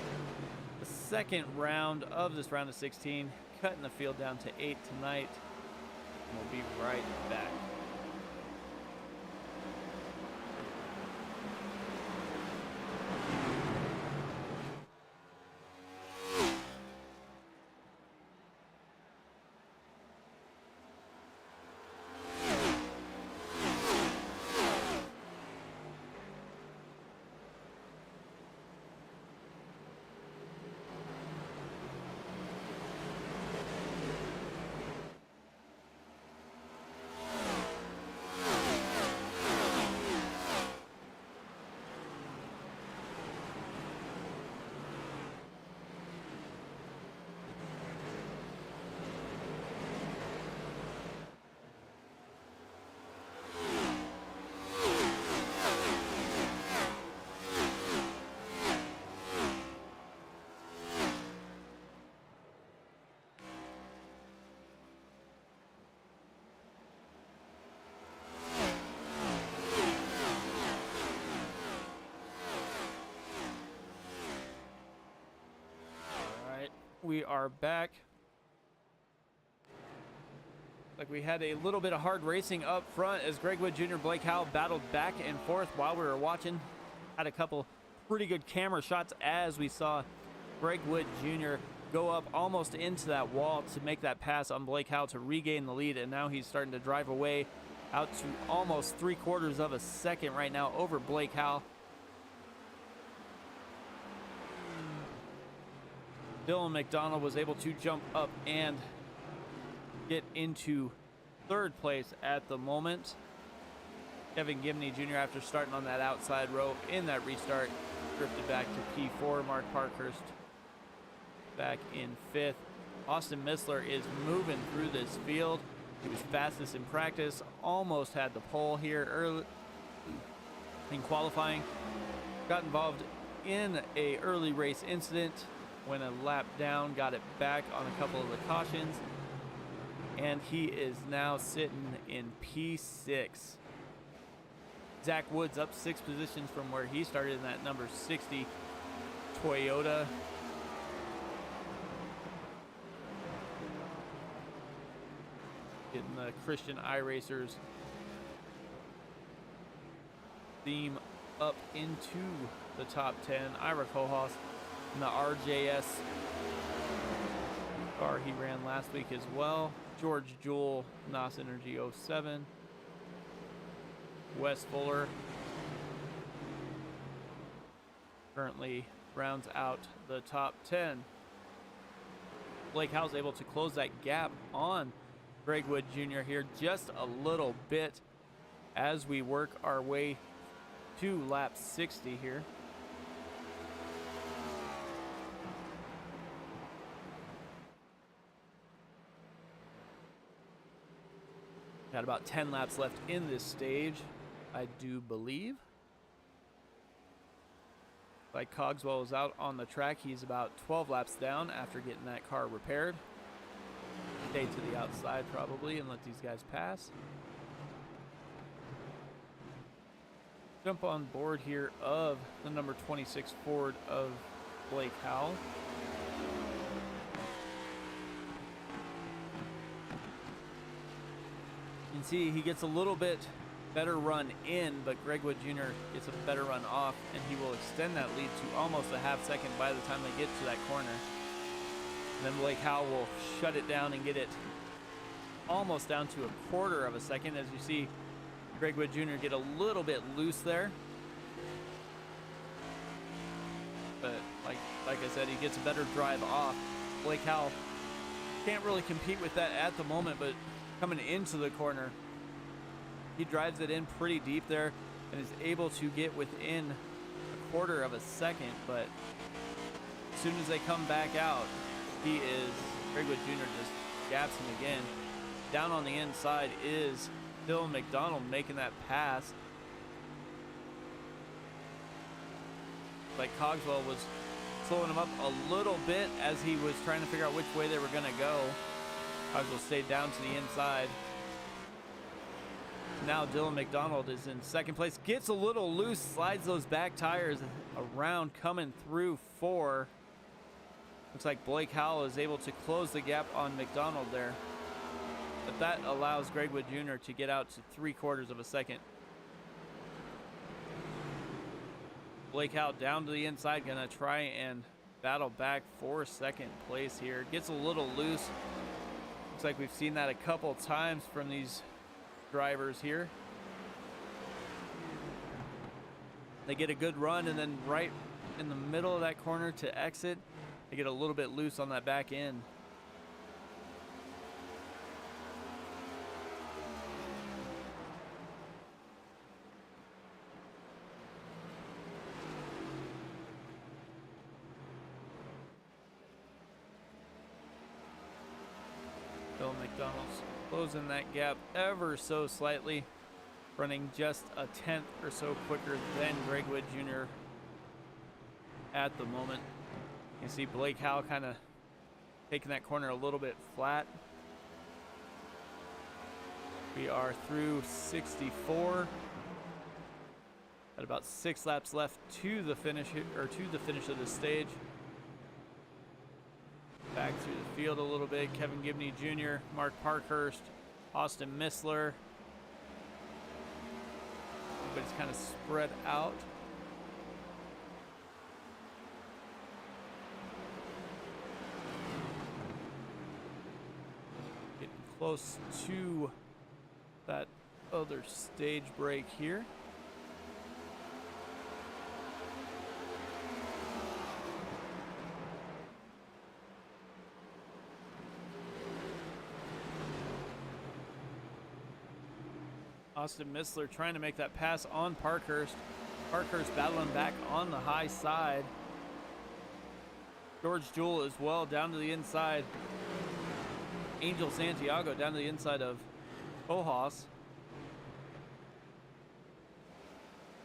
The second round of this round of 16, cutting the field down to 8 tonight. And we'll be right back. we are back. Like we had a little bit of hard racing up front as Greg Wood Jr. Blake Howell battled back and forth while we were watching. Had a couple pretty good camera shots as we saw Greg Wood Jr. go up almost into that wall to make that pass on Blake Howell to regain the lead, and now he's starting to drive away out to almost 3/4 of a second right now over Blake Howell. Dylan McDonald was able to jump up and get into 3rd place at the moment. Kevin Gibney Jr., after starting on that outside row in that restart, drifted back to P4. Mark Parkhurst back in 5th. Austin Missler is moving through this field. He was fastest in practice, almost had the pole here early in qualifying. Got involved in a early race incident, went a lap down, got it back on a couple of the cautions, and he is now sitting in P6. Zach Woods up 6 positions from where he started in that number 60 Toyota. Getting the Christian iRacers theme up into the top 10. Ira Kohlhaas in the RJS car he ran last week as well. George Jewell, NOS Energy 07. Wes Fuller currently rounds out the top 10. Blake Howell's able to close that gap on Greg Wood Jr. here just a little bit as we work our way to lap 60 here. Got about 10 laps left in this stage, I do believe. Like Cogswell is out on the track. He's about 12 laps down after getting that car repaired. Stay to the outside probably and let these guys pass. Jump on board here of the number 26 Ford of Blake Howell. You can see he gets a little bit better run in, but Greg Wood Jr. gets a better run off, and he will extend that lead to almost a half second by the time they get to that corner. And then Blake Howell will shut it down and get it almost down to 1/4 of a second, as you see Greg Wood Jr. get a little bit loose there. But like I said, he gets a better drive off. Blake Howell can't really compete with that at the moment, but coming into the corner, he drives it in pretty deep there and is able to get within 1/4 of a second. But as soon as they come back out, Greg Wood Jr. just gaps him again. Down on the inside is Dylan McDonald making that pass. Like Cogswell was slowing him up a little bit as he was trying to figure out which way they were going to go. Cogswell stayed down to the inside. Now Dylan McDonald is in 2nd place. Gets a little loose, slides those back tires around, coming through 4. Looks like Blake Howell is able to close the gap on McDonald there. But that allows Greg Wood Jr. to get out to 3/4 of a second. Blake Howell down to the inside, gonna try and battle back for 2nd place here. Gets a little loose. Looks like we've seen that a couple times from these drivers here. They get a good run, and then right in the middle of that corner to exit, they get a little bit loose on that back end. Bill McDonald's closing that gap ever so slightly, running just a 1/10 or so quicker than Greg Wood Jr. at the moment. You see Blake Howell kind of taking that corner a little bit flat. We are through 64. Got about 6 laps left to the finish, or to the finish of this stage. Back through the field a little bit. Kevin Gibney Jr., Mark Parkhurst, Austin Missler. Everybody's kind of spread out. Getting close to that other stage break here. Austin Missler trying to make that pass on Parkhurst. Parkhurst battling back on the high side. George Jewell as well down to the inside. Angel Santiago down to the inside of Kohlhaas.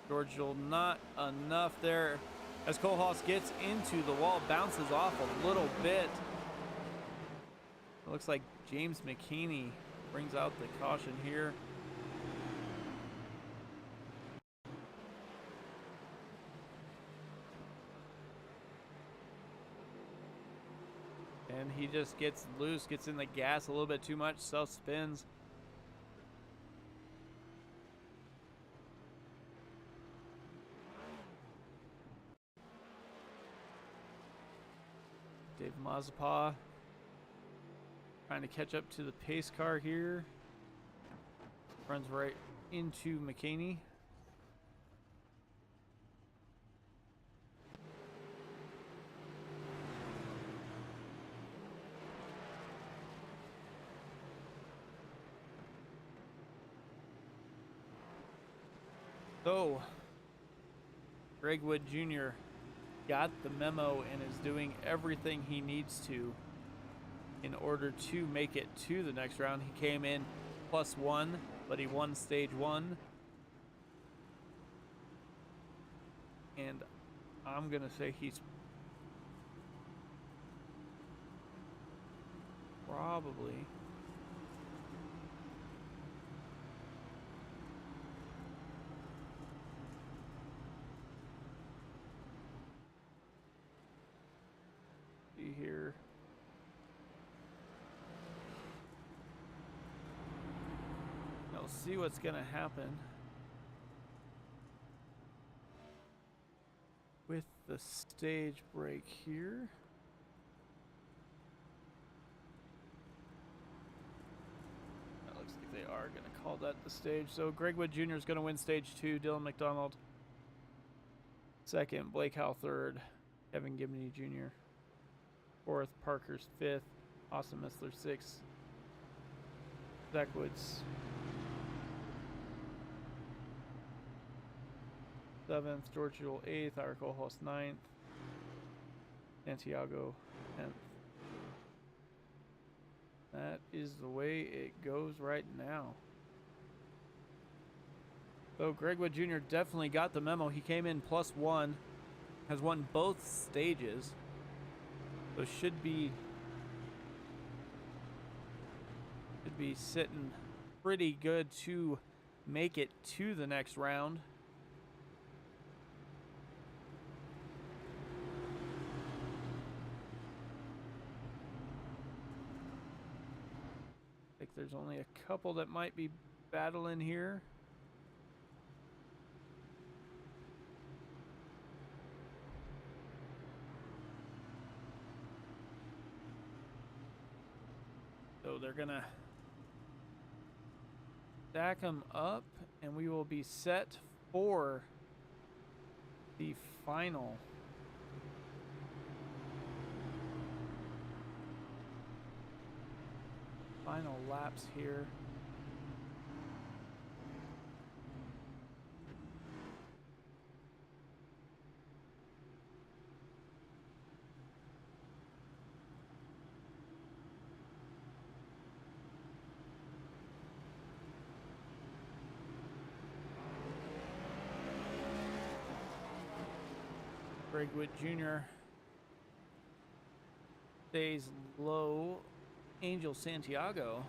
George Jewell not enough there as Kohlhaas gets into the wall, bounces off a little bit. It looks like James McKinney brings out the caution here. And he just gets loose, gets in the gas a little bit too much, self-spins. Dave Mazepin trying to catch up to the pace car here. Runs right into McKinney. So, Greg Wood Jr. got the memo and is doing everything he needs to in order to make it to the next round. He came in +1, but he won stage 1. And I'm going to say he's probably here. Now we'll see what's gonna happen with the stage break here. That looks like they are gonna call that the stage. So Greg Wood Jr. is gonna win stage 2. Dylan McDonald second. Blake Howell third. Kevin Gibney Jr. fourth, Parkhurst fifth, Austin Missler sixth, Zach Woods seventh, George Jewell eighth, Ira Kohlhaas ninth, Santiago 10th. That is the way it goes right now. So Greg Wood Jr. definitely got the memo. He came in +1, has won both stages. So should be sitting pretty good to make it to the next round. I think there's only a couple that might be battling here. So they're gonna stack them up and we will be set for the final laps here. Greg Wood Jr. stays low. Angel Santiago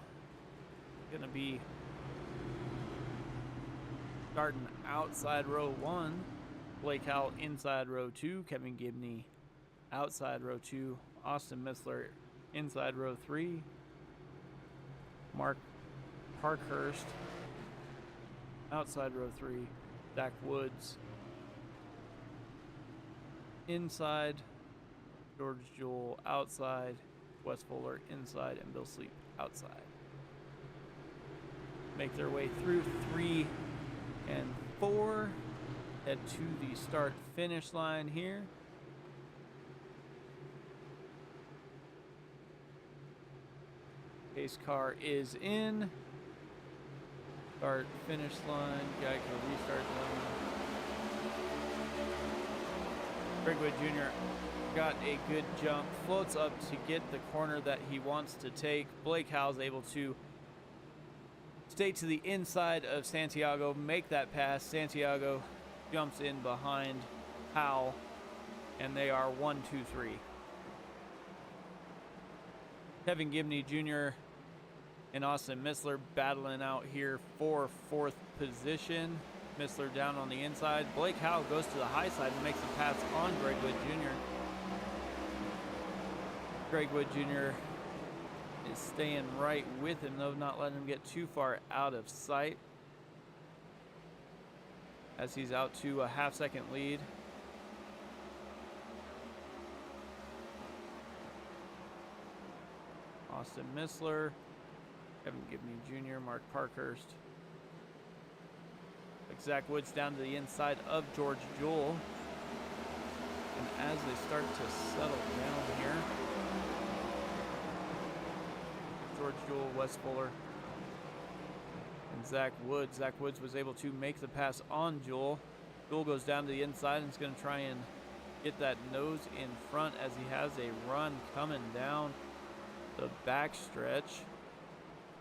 gonna be starting outside row 1. Blake Howell inside row 2. Kevin Gibney outside row 2. Austin Missler inside row 3. Mark Parkhurst, outside row 3. Zach Woods, inside. George Jewell, outside. Wes Fuller, inside. And Bill Sleep, outside. Make their way through 3 and 4. Head to the start-finish line here. Pace car is in. Start finish line. Geico restart zone. Greg Jr. got a good jump. Floats up to get the corner that he wants to take. Blake Howell's able to stay to the inside of Santiago, make that pass. Santiago jumps in behind Howell, and they are 1, 2, 3. Kevin Gibney Jr. and Austin Missler battling out here for 4th position. Missler down on the inside. Blake Howell goes to the high side and makes a pass on Greg Wood Jr. Greg Wood Jr. is staying right with him, though, not letting him get too far out of sight, as he's out to a half-second lead. Austin Missler, Kevin Gibney Jr., Mark Parkhurst. Like Zach Woods down to the inside of George Jewell. And as they start to settle down here, George Jewell, Wes Fuller, and Zach Woods. Zach Woods was able to make the pass on Jewell. Jewell goes down to the inside and is going to try and get that nose in front as he has a run coming down the backstretch.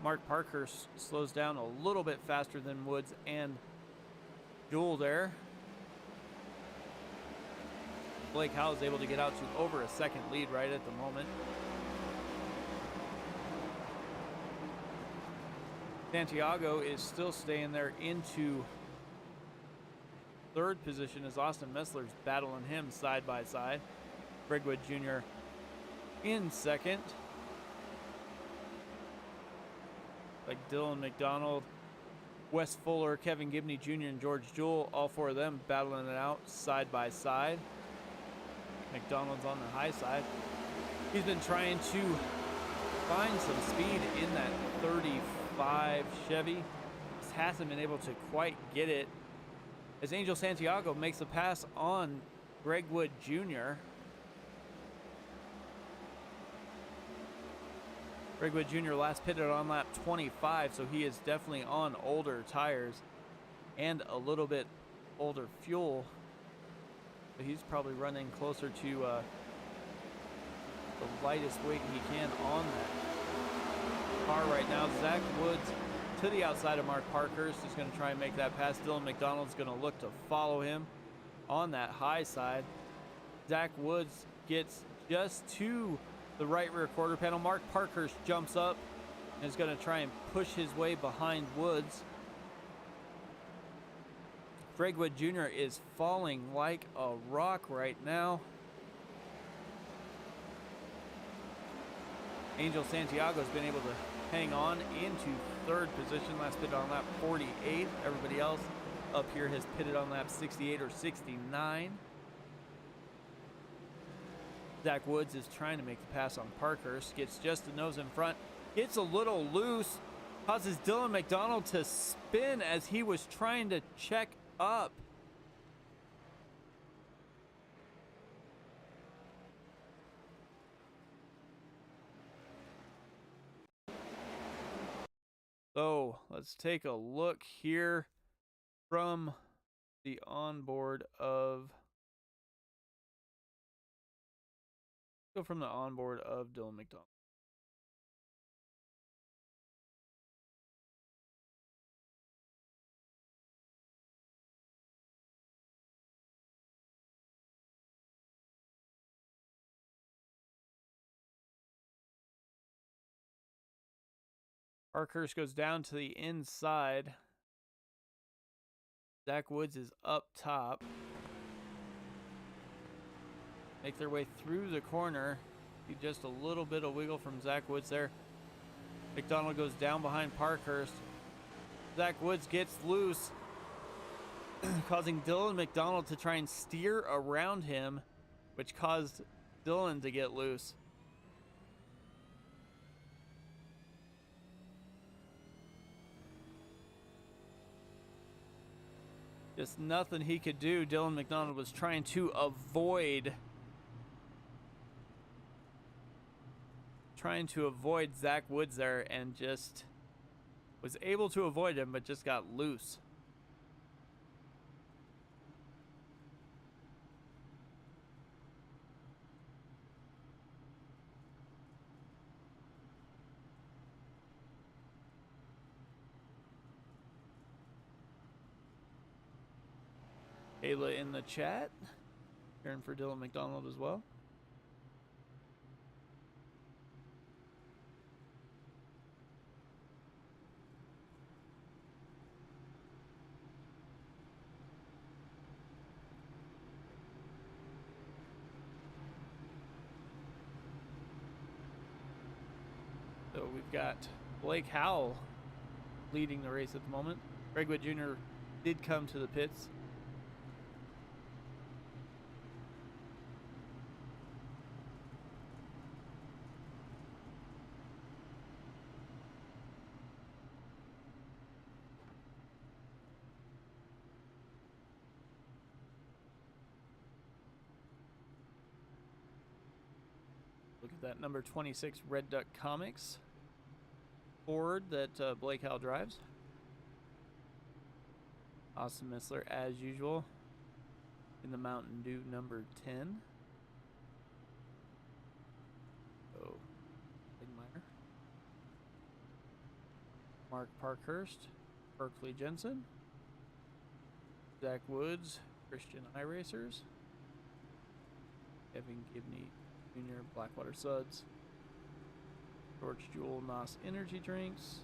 Mark Parkhurst slows down a little bit faster than Woods and Jewell there. Blake Howell is able to get out to over a second lead right at the moment. Santiago is still staying there into 3rd position as Austin Missler's battling him side by side. Greg Wood Jr. in 2nd. Like Dylan McDonald, Wes Fuller, Kevin Gibney Jr., and George Jewell, all 4 of them battling it out side by side. McDonald's on the high side. He's been trying to find some speed in that 35 Chevy. Just hasn't been able to quite get it, as Angel Santiago makes a pass on Greg Wood Jr. Greg Wood Jr. last pitted on lap 25, so he is definitely on older tires and a little bit older fuel. But he's probably running closer to the lightest weight he can on that car right now. Zach Woods to the outside of Mark Parkhurst is going to try and make that pass. Dylan McDonald's going to look to follow him on that high side. Zach Woods gets just to the right rear quarter panel. Mark Parkhurst jumps up and is going to try and push his way behind Woods. Greg Wood Jr. is falling like a rock right now. Angel Santiago's been able to hang on into 3rd position. Last pitted on lap 48. Everybody else up here has pitted on lap 68 or 69. Zach Woods is trying to make the pass on Parkhurst. Gets just the nose in front. Gets a little loose. Causes Dylan McDonald to spin as he was trying to check up. So let's take a look here from the onboard of Dylan McDonald. Parkhurst goes down to the inside. Zach Woods is up top. Make their way through the corner. See just a little bit of wiggle from Zach Woods there. McDonald goes down behind Parkhurst. Zach Woods gets loose, causing Dylan McDonald to try and steer around him, which caused Dylan to get loose. Just nothing he could do. Dylan McDonald was trying to avoid Zach Woods there, and just was able to avoid him, but just got loose. Ayla in the chat, cheering for Dylan McDonald as well. So we've got Blake Howell leading the race at the moment. Greg Wood Jr. did come to the pits. Look at that number 26 Red Duck Comics Ford that Blake Howell drives. Austin Missler, as usual, in the Mountain Dew number 10. Oh, Meyer. Mark Parkhurst, Berkeley Jensen, Zach Woods, Christian iRacers, Kevin Gibney Jr., Blackwater Suds, George Jewell, NOS Energy Drinks,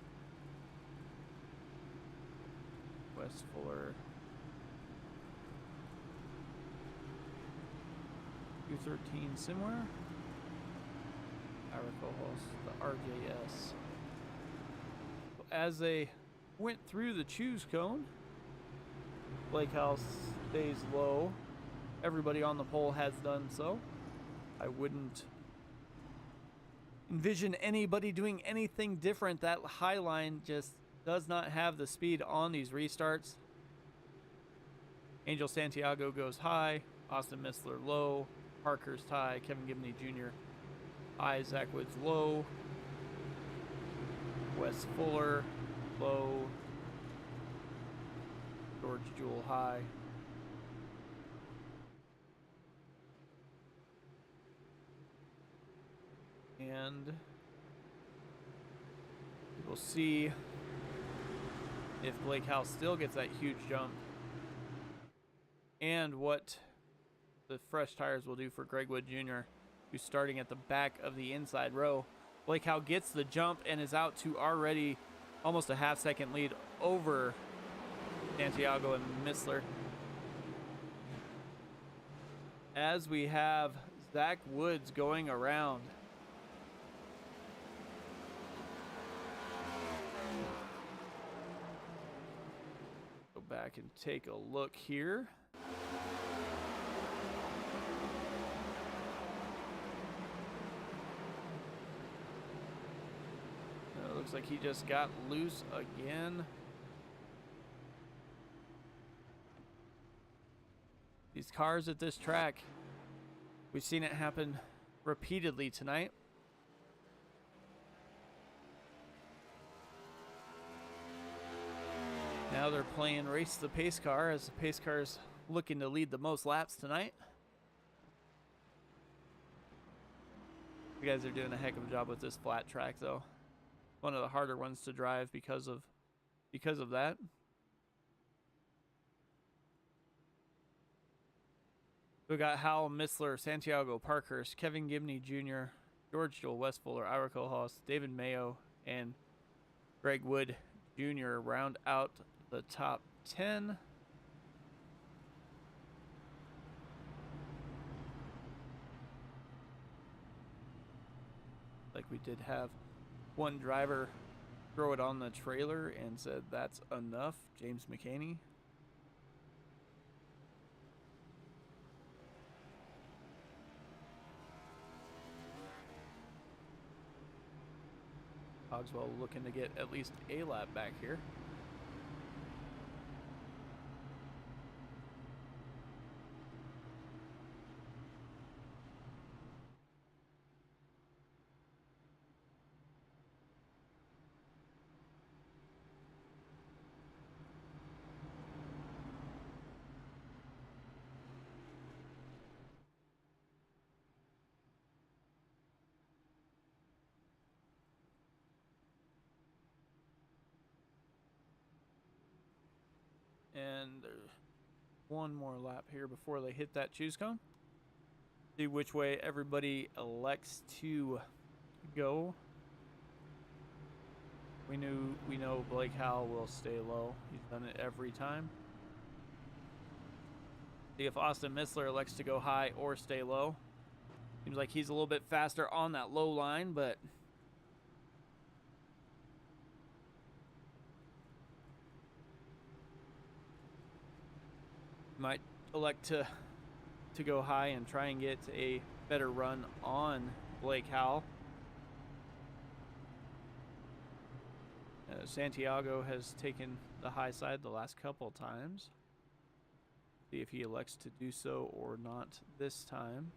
Wes Fuller, U13 Simware, Ira Cohos, the RJS. As they went through the choose cone, Blake Howell stays low. Everybody on the pole has done so. I wouldn't envision anybody doing anything different. That high line just does not have the speed on these restarts. Angel Santiago goes high, Austin Missler low, Parkhurst high, Kevin Gibney Jr. high, Zach Woods low, Wes Fuller low, George Jewell high. And we'll see if Blake Howell still gets that huge jump, and what the fresh tires will do for Greg Wood Jr., who's starting at the back of the inside row. Blake Howell gets the jump and is out to already almost a half-second lead over Santiago and Missler. As we have Zach Woods going around. Go back and take a look here. Looks like he just got loose again. These cars at this track, we've seen it happen repeatedly tonight. Now they're playing Race the Pace Car, as the Pace Car is looking to lead the most laps tonight. You guys are doing a heck of a job with this flat track, though. One of the harder ones to drive because of that. We got Howell, Missler, Santiago, Parkhurst, Kevin Gibney Jr., George Jewell, Wes Fuller, Ira Cohos, David Mayo, and Greg Wood Jr. round out the top 10. We did have one driver throw it on the trailer and said that's enough. James McCaney. Cogswell looking to get at least a lap back here. And there's one more lap here before they hit that choose cone. See which way everybody elects to go. We know Blake Howell will stay low. He's done it every time. See if Austin Missler elects to go high or stay low. Seems like he's a little bit faster on that low line, but might elect to go high and try and get a better run on Blake Howell. Santiago has taken the high side the last couple times. See if he elects to do so or not this time.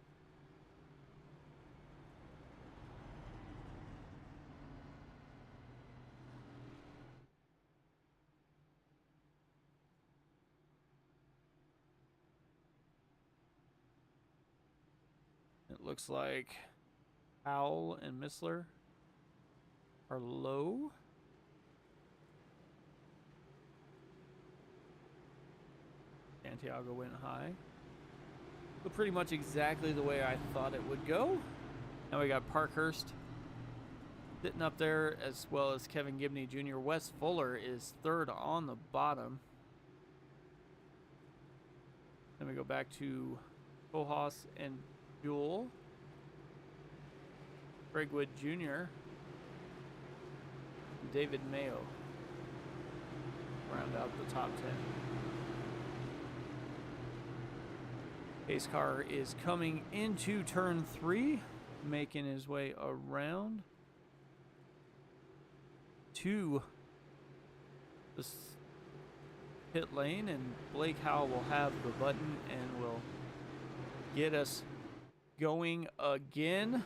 It looks like Howell and Missler are low. Santiago went high. So pretty much exactly the way I thought it would go. Now we got Parkhurst sitting up there, as well as Kevin Gibney Jr. Wes Fuller is third on the bottom. Then we go back to Kohlhaas and Jewell. Greg Wood Jr. David Mayo round out the top 10. Pace car is coming into turn 3, making his way around to the pit lane, and Blake Howell will have the button and will get us going again.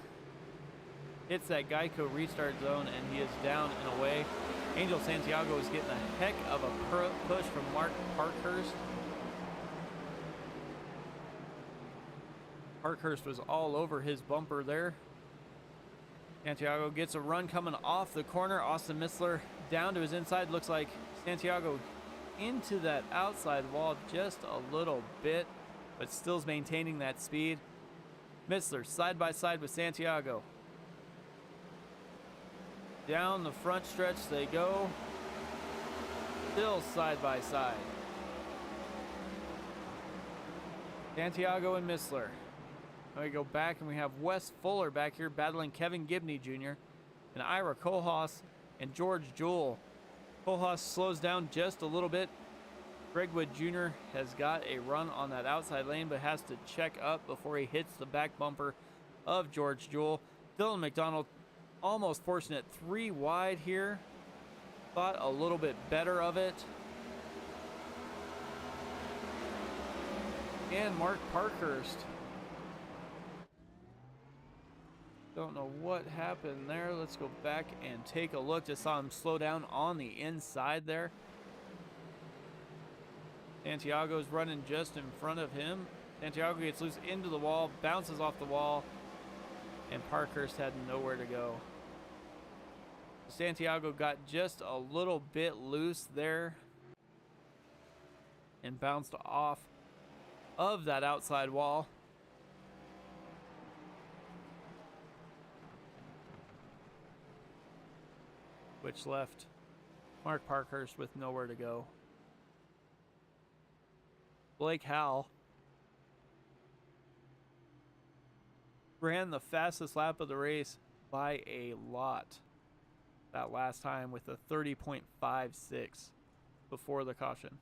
Hits that Geico restart zone, and he is down and away. Angel Santiago is getting a heck of a push from Mark Parkhurst. Parkhurst was all over his bumper there. Santiago gets a run coming off the corner. Austin Missler down to his inside. Looks like Santiago into that outside wall just a little bit, but still maintaining that speed. Missler side by side with Santiago. Down the front stretch they go. Still side by side. Santiago and Missler. Now we go back and we have Wes Fuller back here battling Kevin Gibney Jr. and Ira Kohlhaas and George Jewell. Kohlhaas slows down just a little bit. Greg Wood Jr. has got a run on that outside lane, but has to check up before he hits the back bumper of George Jewell. Dylan McDonald almost forcing it 3 wide here. Thought a little bit better of it. And Mark Parkhurst. Don't know what happened there. Let's go back and take a look. Just saw him slow down on the inside there. Santiago's running just in front of him. Santiago gets loose into the wall, bounces off the wall, and Parkhurst had nowhere to go. Santiago got just a little bit loose there and bounced off of that outside wall. Which left Mark Parkhurst with nowhere to go. Blake Howell ran the fastest lap of the race by a lot that last time with a 30.56 before the caution.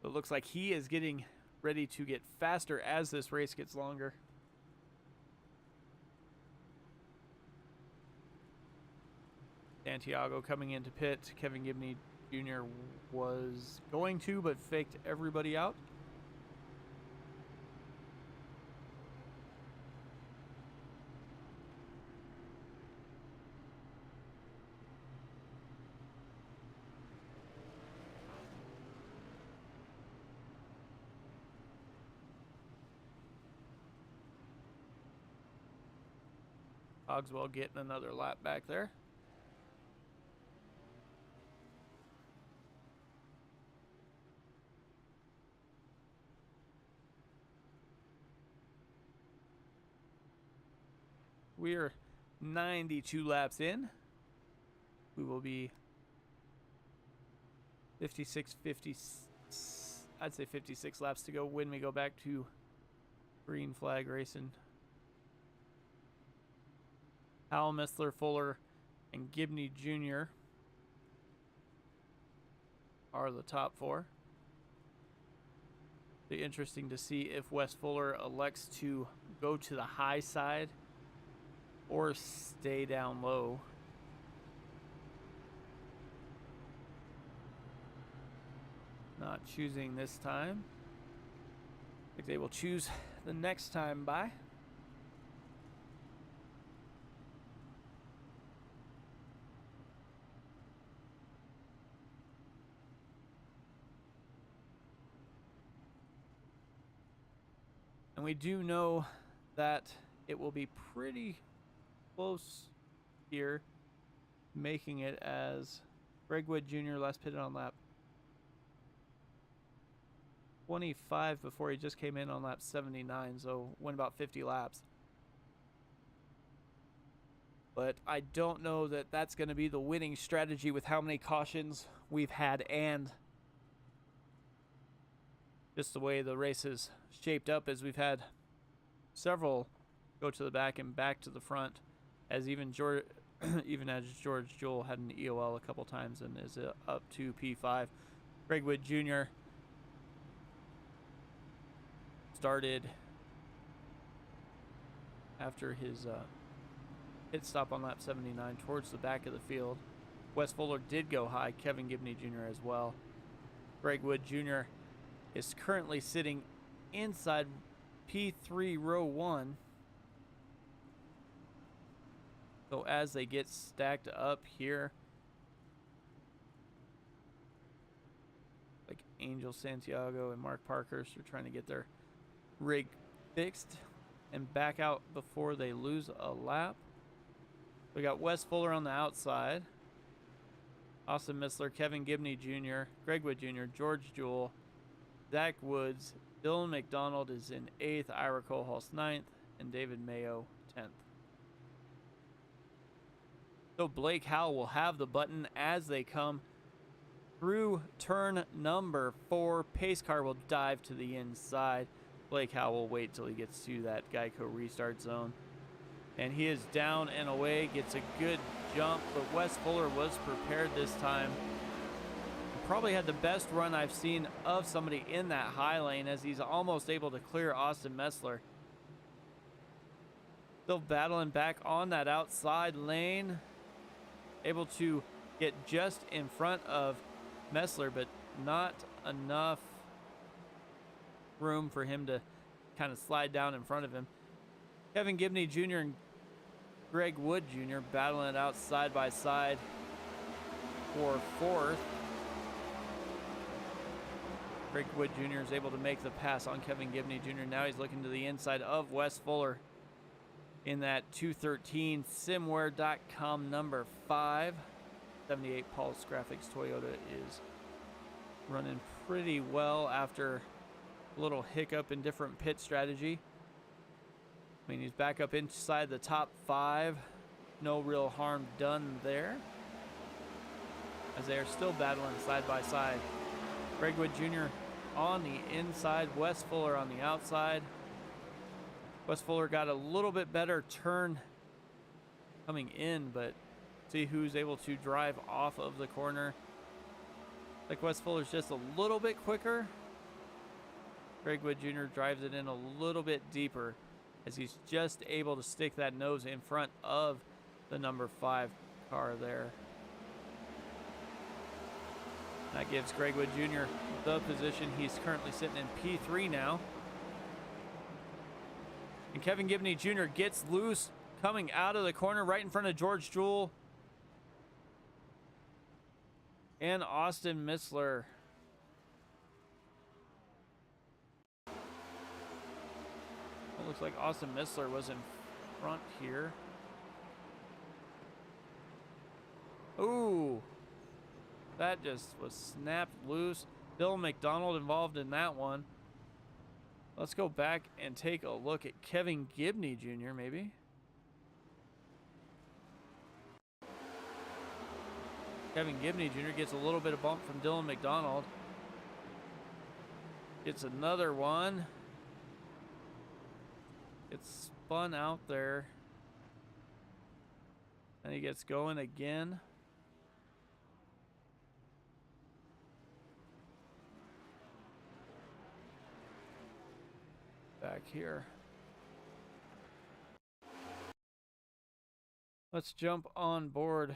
It looks like he is getting ready to get faster as this race gets longer. Santiago coming into pit. Kevin Gibney Jr. was going to, but faked everybody out. Cogswell getting another lap back there. We are 92 laps in. We will be 56 laps to go when we go back to green flag racing. Howell, Missler, Fuller, and Gibney Jr. are the top four. Be interesting to see if Wes Fuller elects to go to the high side or stay down low. Not choosing this time. I think they will choose the next time by. And we do know that it will be pretty close here, making it as Greg Wood Jr. last pitted on lap 25 before he just came in on lap 79, so went about 50 laps. But I don't know that that's going to be the winning strategy with how many cautions we've had and just the way the race is shaped up, as we've had several go to the back and back to the front, as even George Jewell had an EOL a couple times and is up to P5. Greg Wood Jr. started after his pit stop on lap 79 towards the back of the field. Wes Fuller did go high, Kevin Gibney Jr. as well. Greg Wood Jr. is currently sitting inside P3 row 1. So as they get stacked up here, like Angel Santiago and Mark Parkhurst are trying to get their rig fixed and back out before they lose a lap. We got Wes Fuller on the outside, Austin Missler, Kevin Gibney Jr., Greg Wood Jr., George Jewell, Zach Woods, Dylan McDonald is in 8th, Ira Kohlhaas 9th, and David Mayo 10th. So Blake Howell will have the button as they come through turn number 4. Pace car will dive to the inside. Blake Howell will wait till he gets to that Geico restart zone. And he is down and away, gets a good jump, but Wes Fuller was prepared this time. Probably had the best run I've seen of somebody in that high lane, as he's almost able to clear Austin Messler. Still battling back on that outside lane. Able to get just in front of Messler, but not enough room for him to kind of slide down in front of him. Kevin Gibney Jr. and Greg Wood Jr. battling it out side by side for 4th. Greg Wood Jr. is able to make the pass on Kevin Gibney Jr. Now he's looking to the inside of Wes Fuller in that 213 Simware.com number 5. 78 Pulse Graphics Toyota is running pretty well after a little hiccup in different pit strategy. I mean, he's back up inside the top 5. No real harm done there, as they are still battling side by side. Greg Wood Jr. on the inside, Wes Fuller on the outside. Wes Fuller got a little bit better turn coming in, but see who's able to drive off of the corner. Like Wes Fuller's just a little bit quicker. Greg Wood Jr. drives it in a little bit deeper as he's just able to stick that nose in front of the number 5 car there. That gives Greg Wood Jr. the position. He's currently sitting in P3 now. And Kevin Gibney Jr. gets loose coming out of the corner right in front of George Jewell and Austin Missler. It looks like Austin Missler was in front here. Ooh, that just was snapped loose. Dylan McDonald involved in that one. Let's go back and take a look at Kevin Gibney Jr. maybe. Kevin Gibney Jr. gets a little bit of bump from Dylan McDonald. Gets another one. Gets spun out there. And he gets going again. Back here. Let's jump on board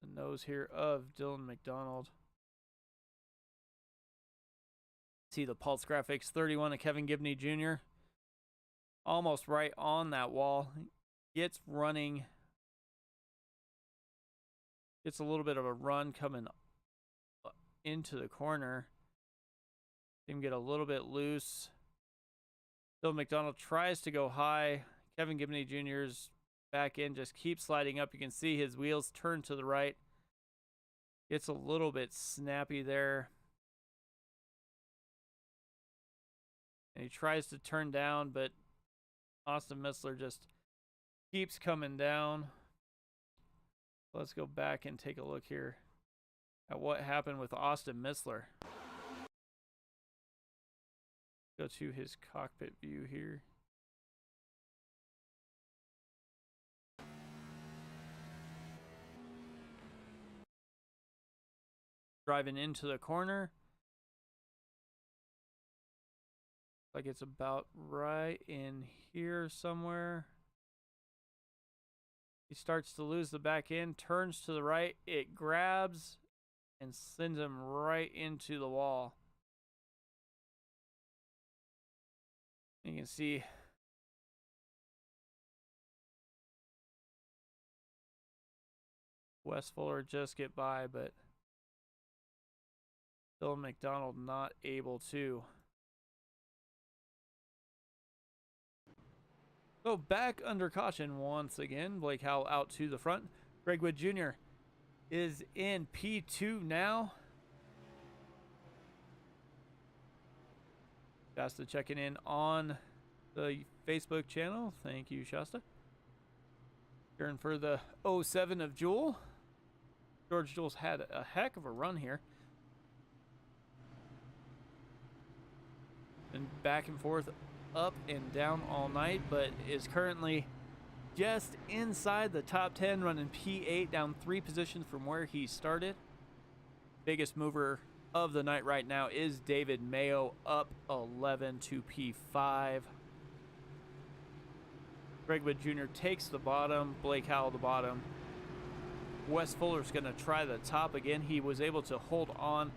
the nose here of Dylan McDonald. See the pulse graphics, 31 of Kevin Gibney Jr. Almost right on that wall. Gets running. Gets a little bit of a run coming into the corner. See him get a little bit loose. Dylan McDonald tries to go high. Kevin Gibney Jr.'s back end just keeps sliding up. You can see his wheels turn to the right. Gets a little bit snappy there. And he tries to turn down, but Austin Missler just keeps coming down. Let's go back and take a look here at what happened with Austin Missler. Go to his cockpit view here. Driving into the corner. Like it's about right in here somewhere. He starts to lose the back end, turns to the right, it grabs and sends him right into the wall. You can see Wes Fuller just get by, but Dylan McDonald not able to. So back under caution once again. Blake Howell out to the front. Greg Wood Jr. is in P2 now. Shasta checking in on the Facebook channel. Thank you, Shasta. Cheering for the 07 of Jewell. George Jewell's had a heck of a run here. Been back and forth, up and down all night, but is currently just inside the top 10, running P8, down 3 positions from where he started. Biggest mover of the night right now is David Mayo, up 11 to P5. Greg Wood Jr. takes the bottom, Blake Howell the bottom. Wes Fuller's going to try the top again. He was able to hold on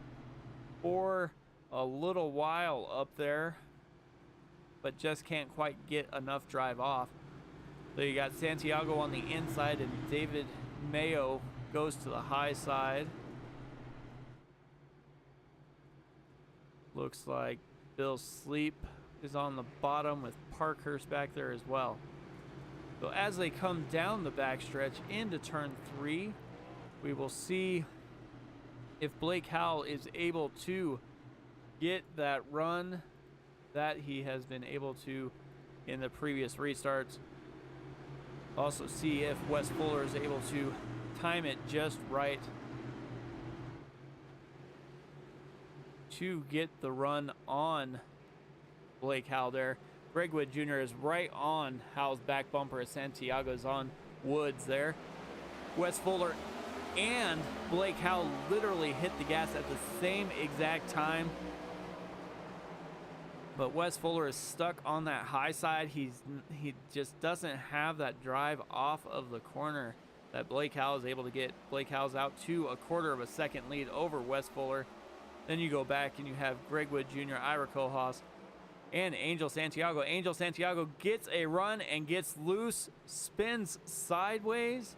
for a little while up there, but just can't quite get enough drive off. So you got Santiago on the inside, and David Mayo goes to the high side. Looks like Bill Sleep is on the bottom with Parkhurst back there as well. So as they come down the backstretch into turn 3, we will see if Blake Howell is able to get that run that he has been able to in the previous restarts. Also see if Wes Fuller is able to time it just right. to get the run on Blake Howell there. Greg Wood Jr. is right on Howell's back bumper as Santiago's on Woods there. Wes Fuller and Blake Howell literally hit the gas at the same exact time. But Wes Fuller is stuck on that high side. He just doesn't have that drive off of the corner that Blake Howell is able to get. Blake Howell's out to a quarter of a second lead over Wes Fuller. Then you go back and you have Greg Wood Jr., Ira Kohlhaas, and Angel Santiago. Angel Santiago gets a run and gets loose, spins sideways.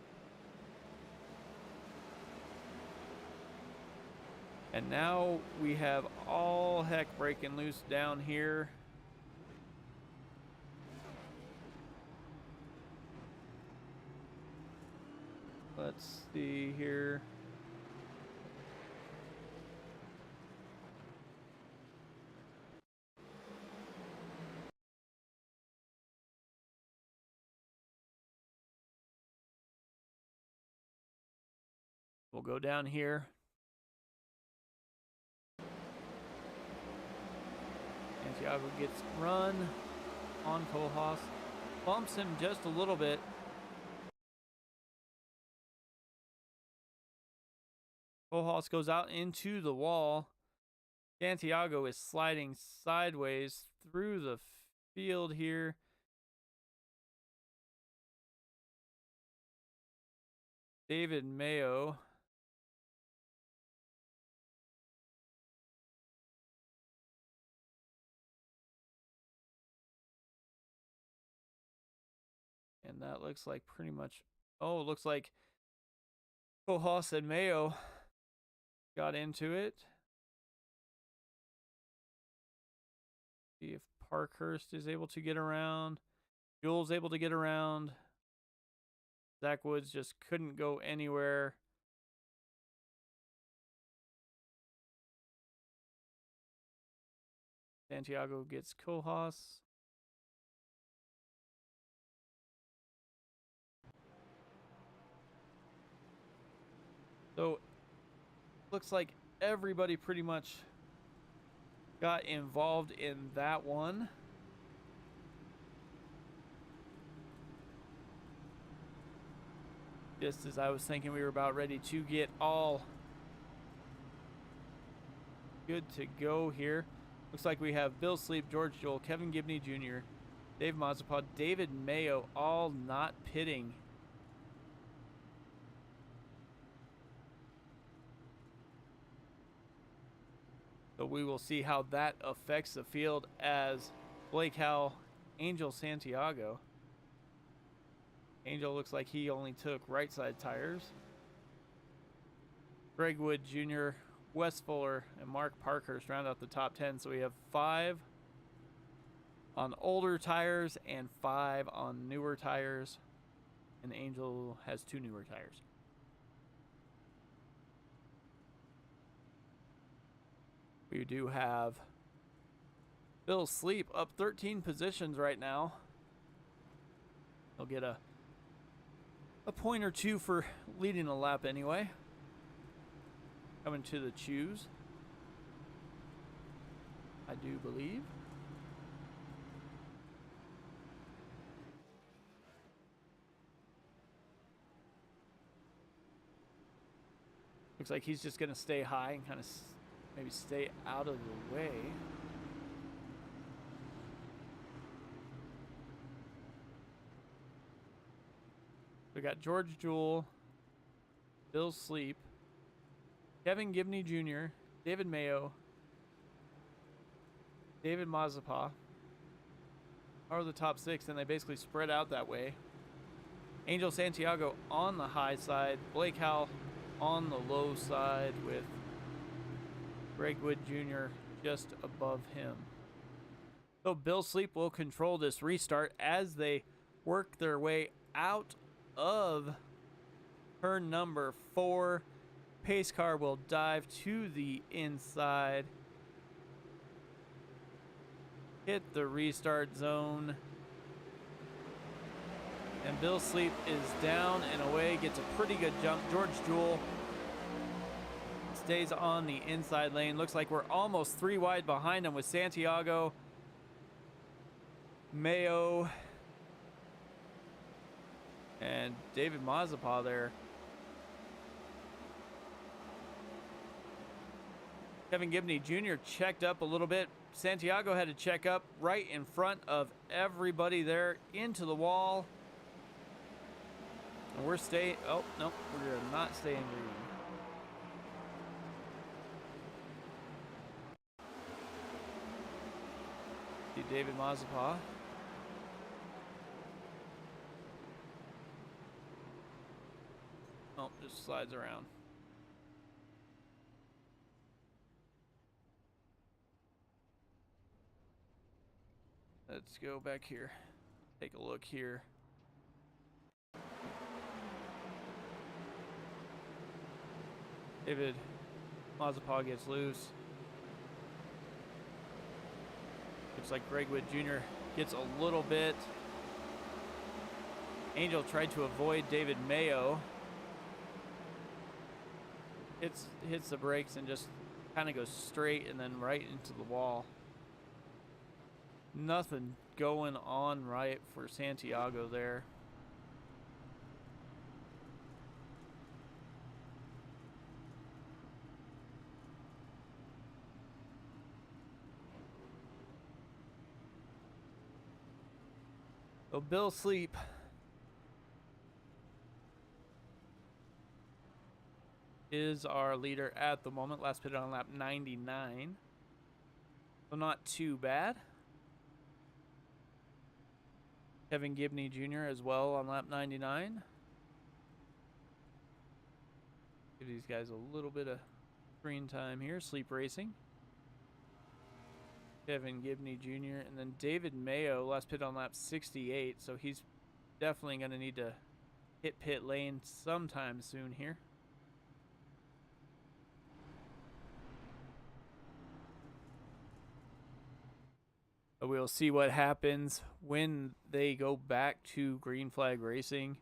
And now we have all heck breaking loose down here. Let's see here. We'll go down here. Santiago gets run on Kohlhaas, bumps him just a little bit. Kohlhaas goes out into the wall. Santiago is sliding sideways through the field here. David Mayo. And that looks like pretty much, oh, it looks like Kohlhaas and Mayo got into it. See if Parkhurst is able to get around. Jules able to get around. Zach Woods just couldn't go anywhere. Santiago gets Kohlhaas. So, looks like everybody pretty much got involved in that one. Just as I was thinking we were about ready to get all good to go here. Looks like we have Bill Sleep, George Joel, Kevin Gibney Jr., Dave Mazepad, David Mayo, all not pitting. So we will see how that affects the field as Blake Howell, Angel Santiago. Angel looks like he only took right side tires. Greg Wood Jr., Wes Fuller, and Mark Parkhurst round out the top 10. So we have 5 on older tires and 5 on newer tires. And Angel has 2 newer tires. We do have Bill Sleep up 13 positions right now. He'll get a point or two for leading a lap anyway. Coming to the choose, I do believe. Looks like he's just going to stay high and kind of maybe stay out of the way. We got George Jewell, Bill Sleep, Kevin Gibney Jr., David Mayo, David Mazepad are the top 6, and they basically spread out that way. Angel Santiago on the high side, Blake Howell on the low side with Greg Wood Jr. just above him. So Bill Sleep will control this restart as they work their way out of turn number 4. Pace car will dive to the inside, hit the restart zone, and Bill Sleep is down and away, gets a pretty good jump. George Jewell stays on the inside lane. Looks like we're almost 3 wide behind him with Santiago, Mayo, and David Mazepin there. Kevin Gibney Jr. checked up a little bit. Santiago had to check up right in front of everybody there into the wall. And we're staying. Oh, no, we're not staying green. See David Mazepin. Oh, just slides around. Let's go back here. Take a look here. David Mazepin gets loose. Looks like Greg Wood Jr. gets a little bit. Angel tried to avoid David Mayo. Hits the brakes and just kind of goes straight and then right into the wall. Nothing going on right for Santiago there. So Bill Sleep is our leader at the moment. Last pitted on lap 99. So not too bad. Kevin Gibney Jr. as well on lap 99. Give these guys a little bit of screen time here. Sleep Racing. Kevin Gibney Jr. and then David Mayo, last pit on lap 68. So he's definitely going to need to hit pit lane sometime soon here. But we'll see what happens when they go back to green flag racing.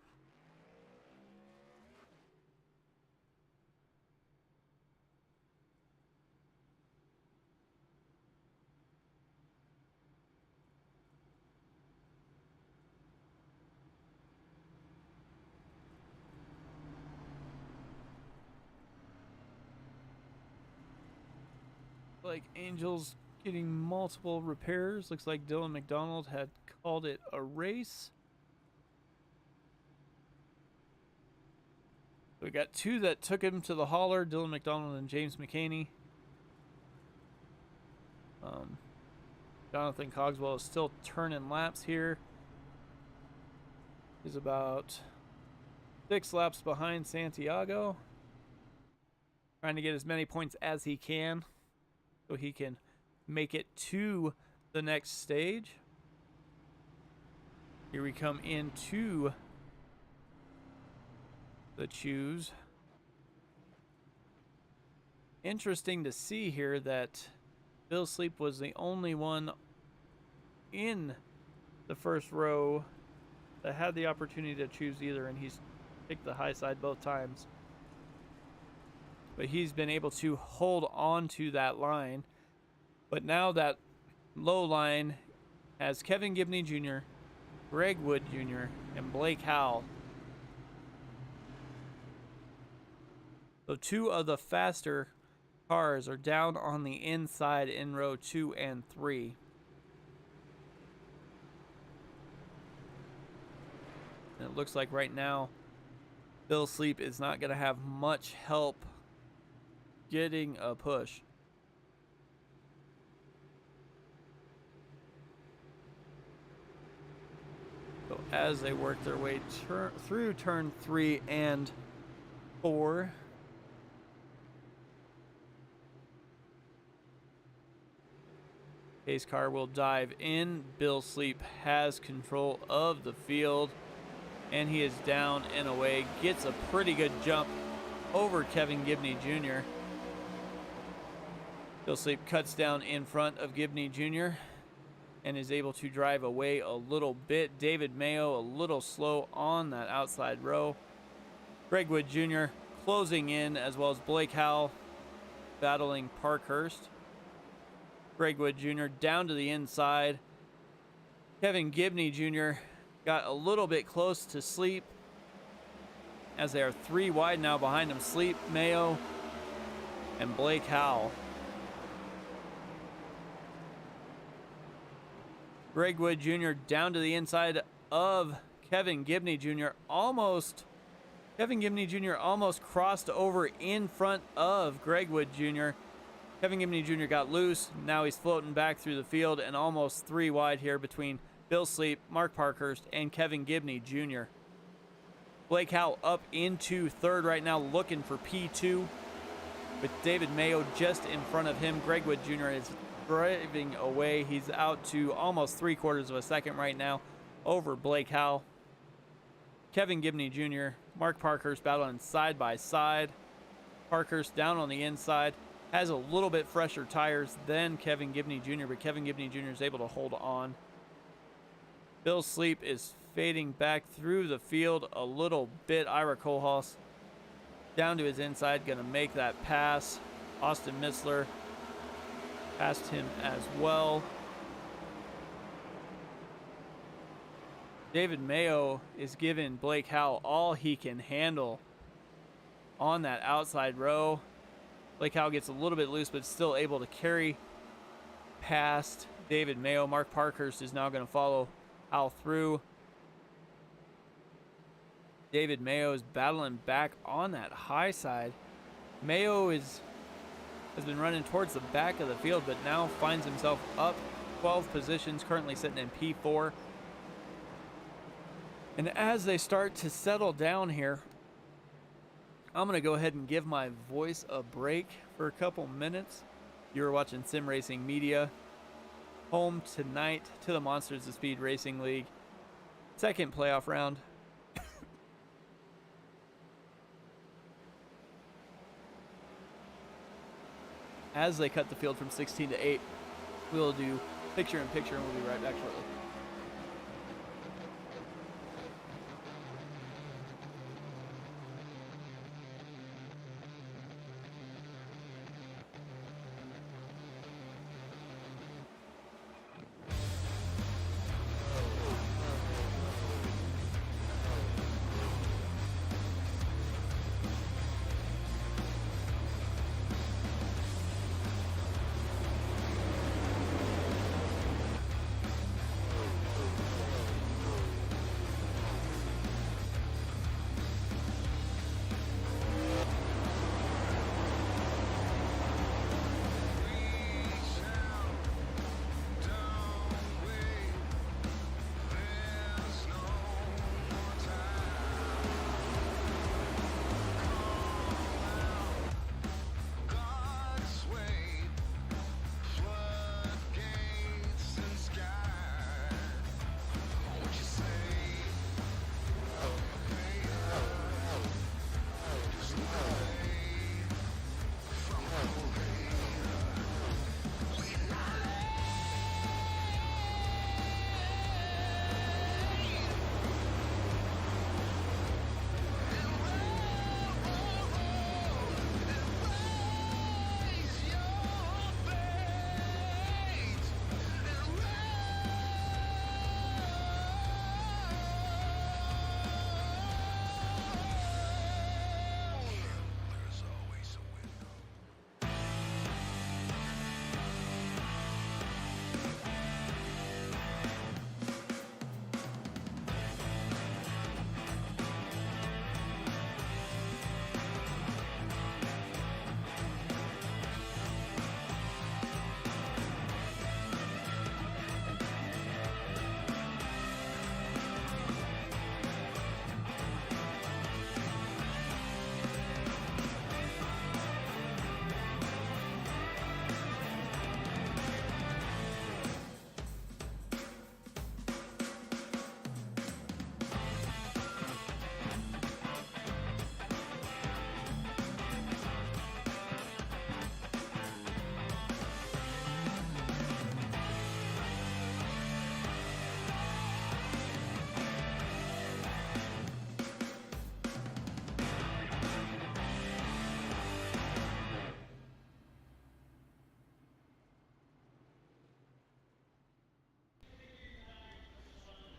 Like Angels getting multiple repairs. Looks like Dylan McDonald had called it a race. We got two that took him to the hauler, Dylan McDonald and James McCaney. Jonathan Cogswell is still turning laps here. He's about 6 laps behind Santiago. Trying to get as many points as he can so he can make it to the next stage. Here we come into the choose. Interesting to see here that Bill Sleep was the only one in the first row that had the opportunity to choose either, and he's picked the high side both times. But he's been able to hold on to that line. But now that low line has Kevin Gibney Jr., Greg Wood Jr., and Blake Howell. So 2 of the faster cars are down on the inside in row 2 and 3. And it looks like right now Bill Sleep is not going to have much help getting a push. So as they work their way through turn 3 and 4, pace car will dive in. Bill Sleep has control of the field, and he is down and away. Gets a pretty good jump over Kevin Gibney Jr. Bill Sleep cuts down in front of Gibney Jr. and is able to drive away a little bit. David Mayo a little slow on that outside row. Greg Wood Jr. closing in, as well as Blake Howell battling Parkhurst. Greg Wood Jr. down to the inside. Kevin Gibney Jr. got a little bit close to Sleep, as they are 3 wide now behind him. Sleep, Mayo, and Blake Howell. Greg Wood Jr. down to the inside of Kevin Gibney Jr. Kevin Gibney Jr. almost crossed over in front of Greg Wood Jr. Kevin Gibney Jr. got loose. Now he's floating back through the field and almost 3 wide here between Bill Sleep, Mark Parkhurst, and Kevin Gibney Jr. Blake Howell up into 3rd right now, looking for P2 with David Mayo just in front of him. Greg Wood Jr. is driving away. He's out to almost 3/4 of a second right now over Blake Howell. Kevin Gibney Jr., Mark Parkhurst battling side by side. Parkhurst down on the inside, has a little bit fresher tires than Kevin Gibney Jr., but Kevin Gibney Jr. is able to hold on. Bill Sleep is fading back through the field a little bit. Ira Kohlhaas down to his inside, going to make that pass. Austin Missler passed him as well. David Mayo is giving Blake Howell all he can handle on that outside row. Blake Howell gets a little bit loose, but still able to carry past David Mayo. Mark Parkhurst is now going to follow Howell through. David Mayo is battling back on that high side. Mayo has been running towards the back of the field, but now finds himself up 12 positions, currently sitting in P4. And as they start to settle down here, I'm going to go ahead and give my voice a break for a couple minutes. You're watching Sim Racing Media. Home tonight to the Monsters of Speed Racing League. 2nd playoff round. As they cut the field from 16 to 8, we'll do picture-in-picture, and we'll be right back shortly.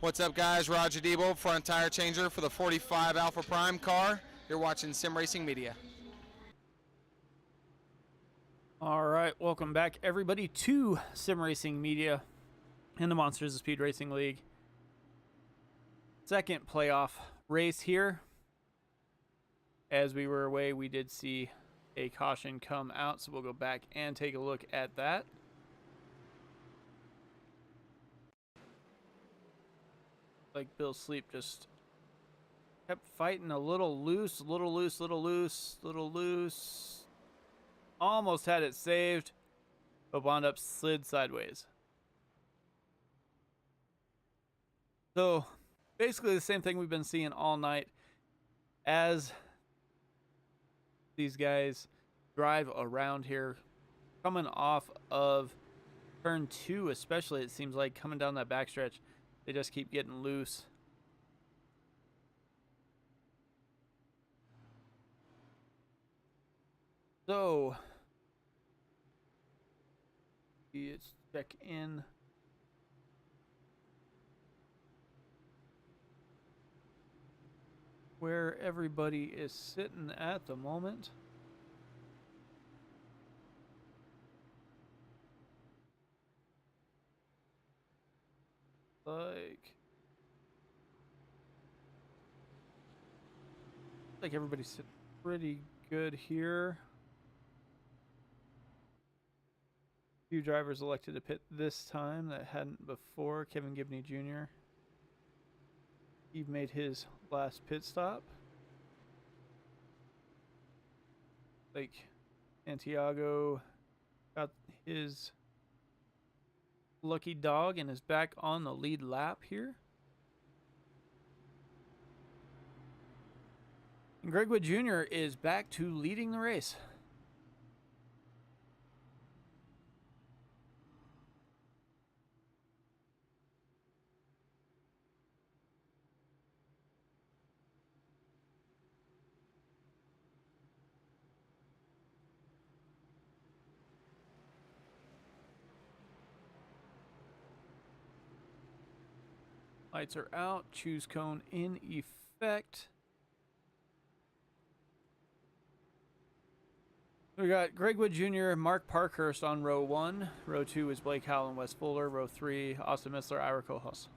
What's up, guys? Roger Debo, front tire changer for the 45 Alpha Prime car. You're watching Sim Racing Media. All right, welcome back, everybody, to Sim Racing Media and the Monsters of Speed Racing League. Second playoff race here. As we were away, we did see a caution come out, so we'll go back and take a look at that. Like Bill Sleep just kept fighting a little loose, little loose, little loose, little loose. Almost had it saved, but wound up slid sideways. So basically the same thing we've been seeing all night as these guys drive around here, coming off of turn 2 especially. It seems like coming down that backstretch, they just keep getting loose. So let's check in. Where everybody is sitting at the moment. Like everybody's sitting pretty good here. Few drivers elected to pit this time that hadn't before. Kevin Gibney Jr. He made his last pit stop. Like Santiago got his lucky dog and is back on the lead lap here. And Greg Wood Jr. is back to leading the race. Lights are out. Choose cone in effect. We got Greg Wood Jr., Mark Parkhurst on row 1. Row 2 is Blake Howell and Wes Fuller. Row 3, Austin Missler, Ira Kohos.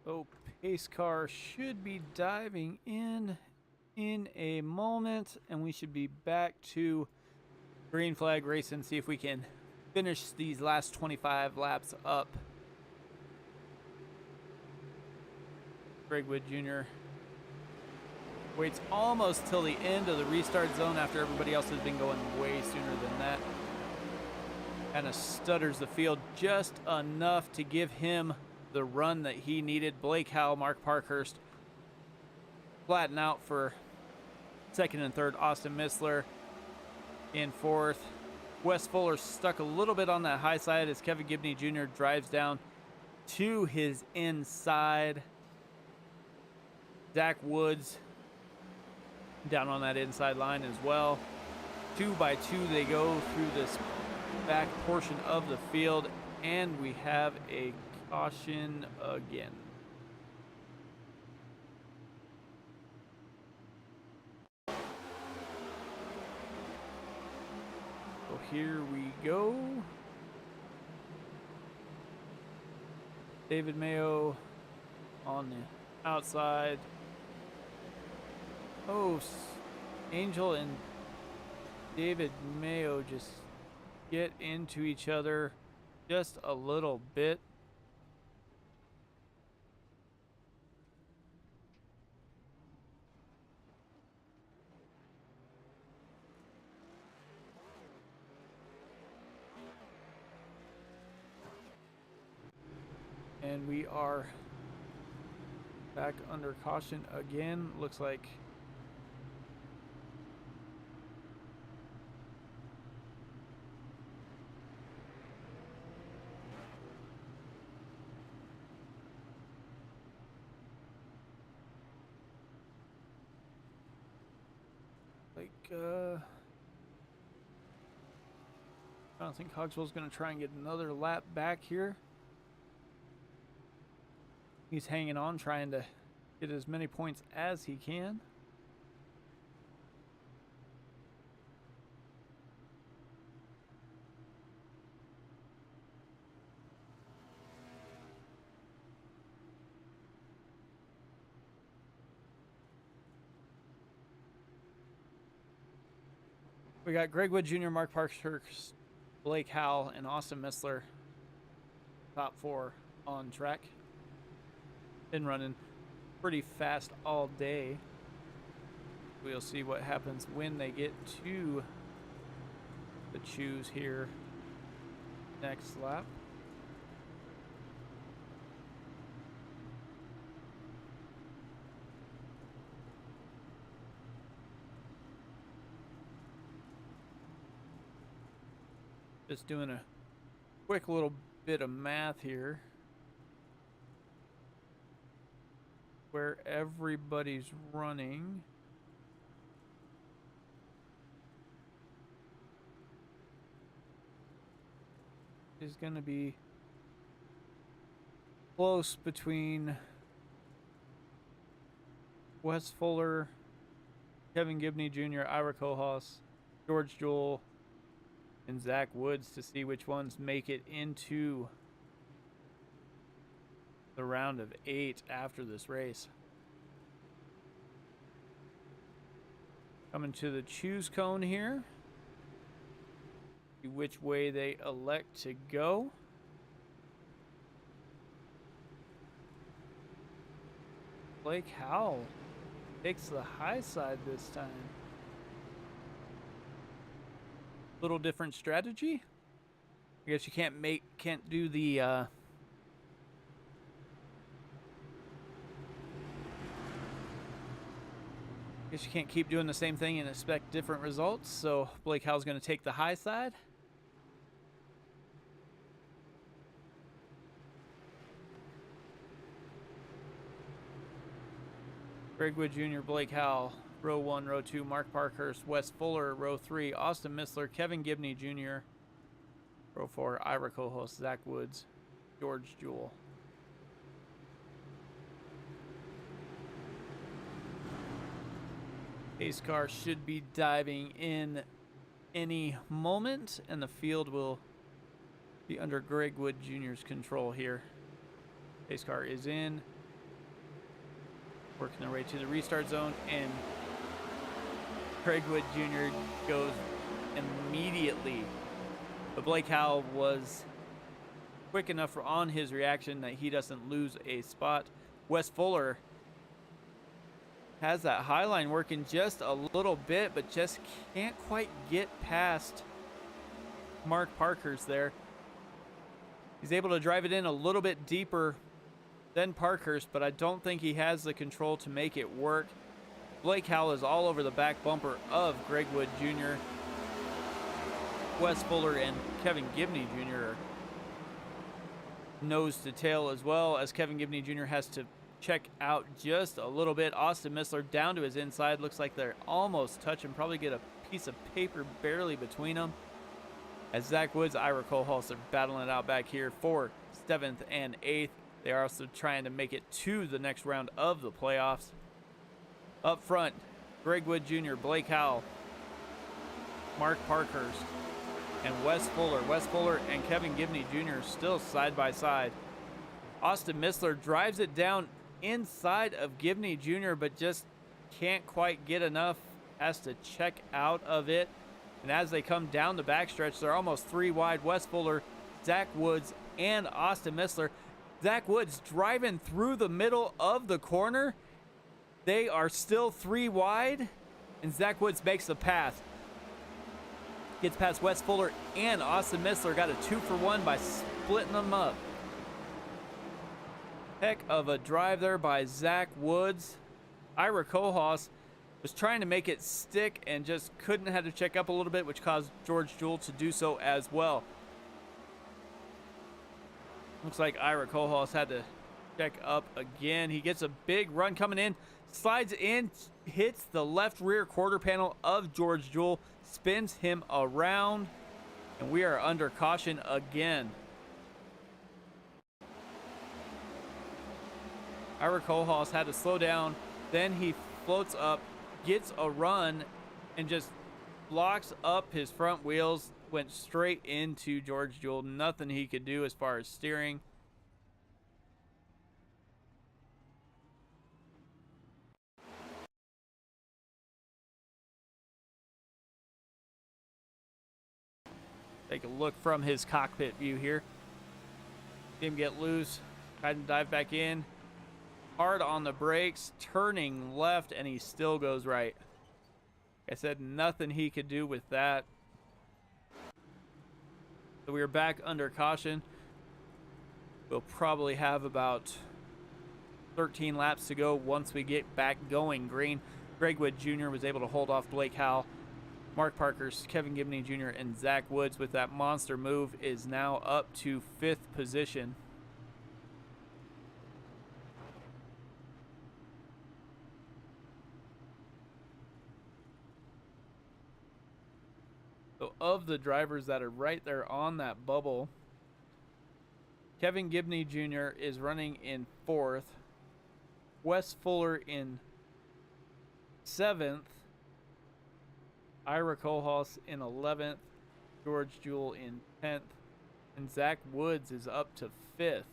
So pace car should be diving in a moment, and we should be back to green flag racing. See if we can finish these last 25 laps up. Greg Wood Jr. waits almost till the end of the restart zone after everybody else has been going way sooner than that. Kind of stutters the field just enough to give him the run that he needed. Blake Howell, Mark Parkhurst flatten out for second and third. Austin Missler in fourth. Wes Fuller stuck a little bit on that high side as Kevin Gibney Jr. drives down to his inside. Zach Woods down on that inside line as well. 2 by 2 they go through this back portion of the field, and we have a caution again. So here we go. David Mayo on the outside. Oh, Angel and David Mayo just get into each other just a little bit. And we are back under caution again. Looks like I don't think Cogswell's going to try and get another lap back here. He's hanging on, trying to get as many points as he can. We got Greg Wood Jr., Mark Parkhurst, Blake Howell, and Austin Missler, top 4 on track. Been running pretty fast all day. We'll see what happens when they get to the choose here next lap. Just doing a quick little bit of math here. Where everybody's running. Is going to be close between Wes Fuller, Kevin Gibney Jr., Ira Kohlhaas, George Jewell, and Zach Woods to see which ones make it into the round of 8 after this race. Coming to the choose cone here. See which way they elect to go. Blake Howell takes the high side this time. Little different strategy. I guess you can't do the I guess you can't keep doing the same thing and expect different results. So Blake Howell's going to take the high side. Greg Wood Jr., Blake Howell, row 1, row 2, Mark Parkhurst, Wes Fuller, row 3, Austin Missler, Kevin Gibney Jr., row 4, Ira Kohlhaas, Zach Woods, George Jewell. Pace car should be diving in any moment, and the field will be under Greg Wood Jr.'s control here. Pace car is in, working their way to the restart zone, and Greg Wood Jr. goes immediately. But Blake Howell was quick enough on his reaction that he doesn't lose a spot. Wes Fuller has that high line working just a little bit, but just can't quite get past Mark Parkhurst there. He's able to drive it in a little bit deeper than Parkhurst, but I don't think he has the control to make it work. Blake Howell is all over the back bumper of Greg Wood Jr. Wes Fuller and Kevin Gibney Jr. are nose to tail, as well as Kevin Gibney Jr. has to check out just a little bit. Austin Missler down to his inside. Looks like they're almost touching. Probably get a piece of paper barely between them. As Zach Woods, Ira Kohlhaas are battling it out back here for 7th and 8th. They are also trying to make it to the next round of the playoffs. Up front, Greg Wood Jr., Blake Howell, Mark Parkhurst, and Wes Fuller. Wes Fuller and Kevin Gibney Jr. still side by side. Austin Missler drives it down inside of Gibney Jr., but just can't quite get enough. Has to check out of it. And as they come down the backstretch, they're almost 3 wide. Wes Fuller, Zach Woods, and Austin Missler. Zach Woods driving through the middle of the corner. They are still 3 wide, and Zach Woods makes the pass. Gets past Wes Fuller and Austin Missler. Got a 2-for-1 by splitting them up. Heck of a drive there by Zach Woods. Ira Kohlhaas was trying to make it stick and just couldn't. Had to check up a little bit, which caused George Jewell to do so as well. Looks like Ira Kohlhaas had to check up again. He gets a big run coming in, slides in hits the left rear quarter panel of George Jewell, spins him around, and we are under caution again. Ira Kohlhaas had to slow down, then he floats up, gets a run, and just blocks up his front wheels, went straight into George Jewell. Nothing he could do as far as steering. Take a look from his cockpit view here. See him get loose, tried to dive back in. Hard on the brakes, turning left, and he still goes right. Like I said, nothing he could do with that. So we are back under caution. We'll probably have about 13 laps to go once we get back going green. Greg Wood Jr. was able to hold off Blake Howell. Mark Parkhurst, Kevin Gibney Jr., and Zach Woods with that monster move is now up to 5th position. So of the drivers that are right there on that bubble, Kevin Gibney Jr. is running in 4th. Wes Fuller in 7th. Ira Kohlhaas in 11th. George Jewell in 10th. And Zach Woods is up to 5th.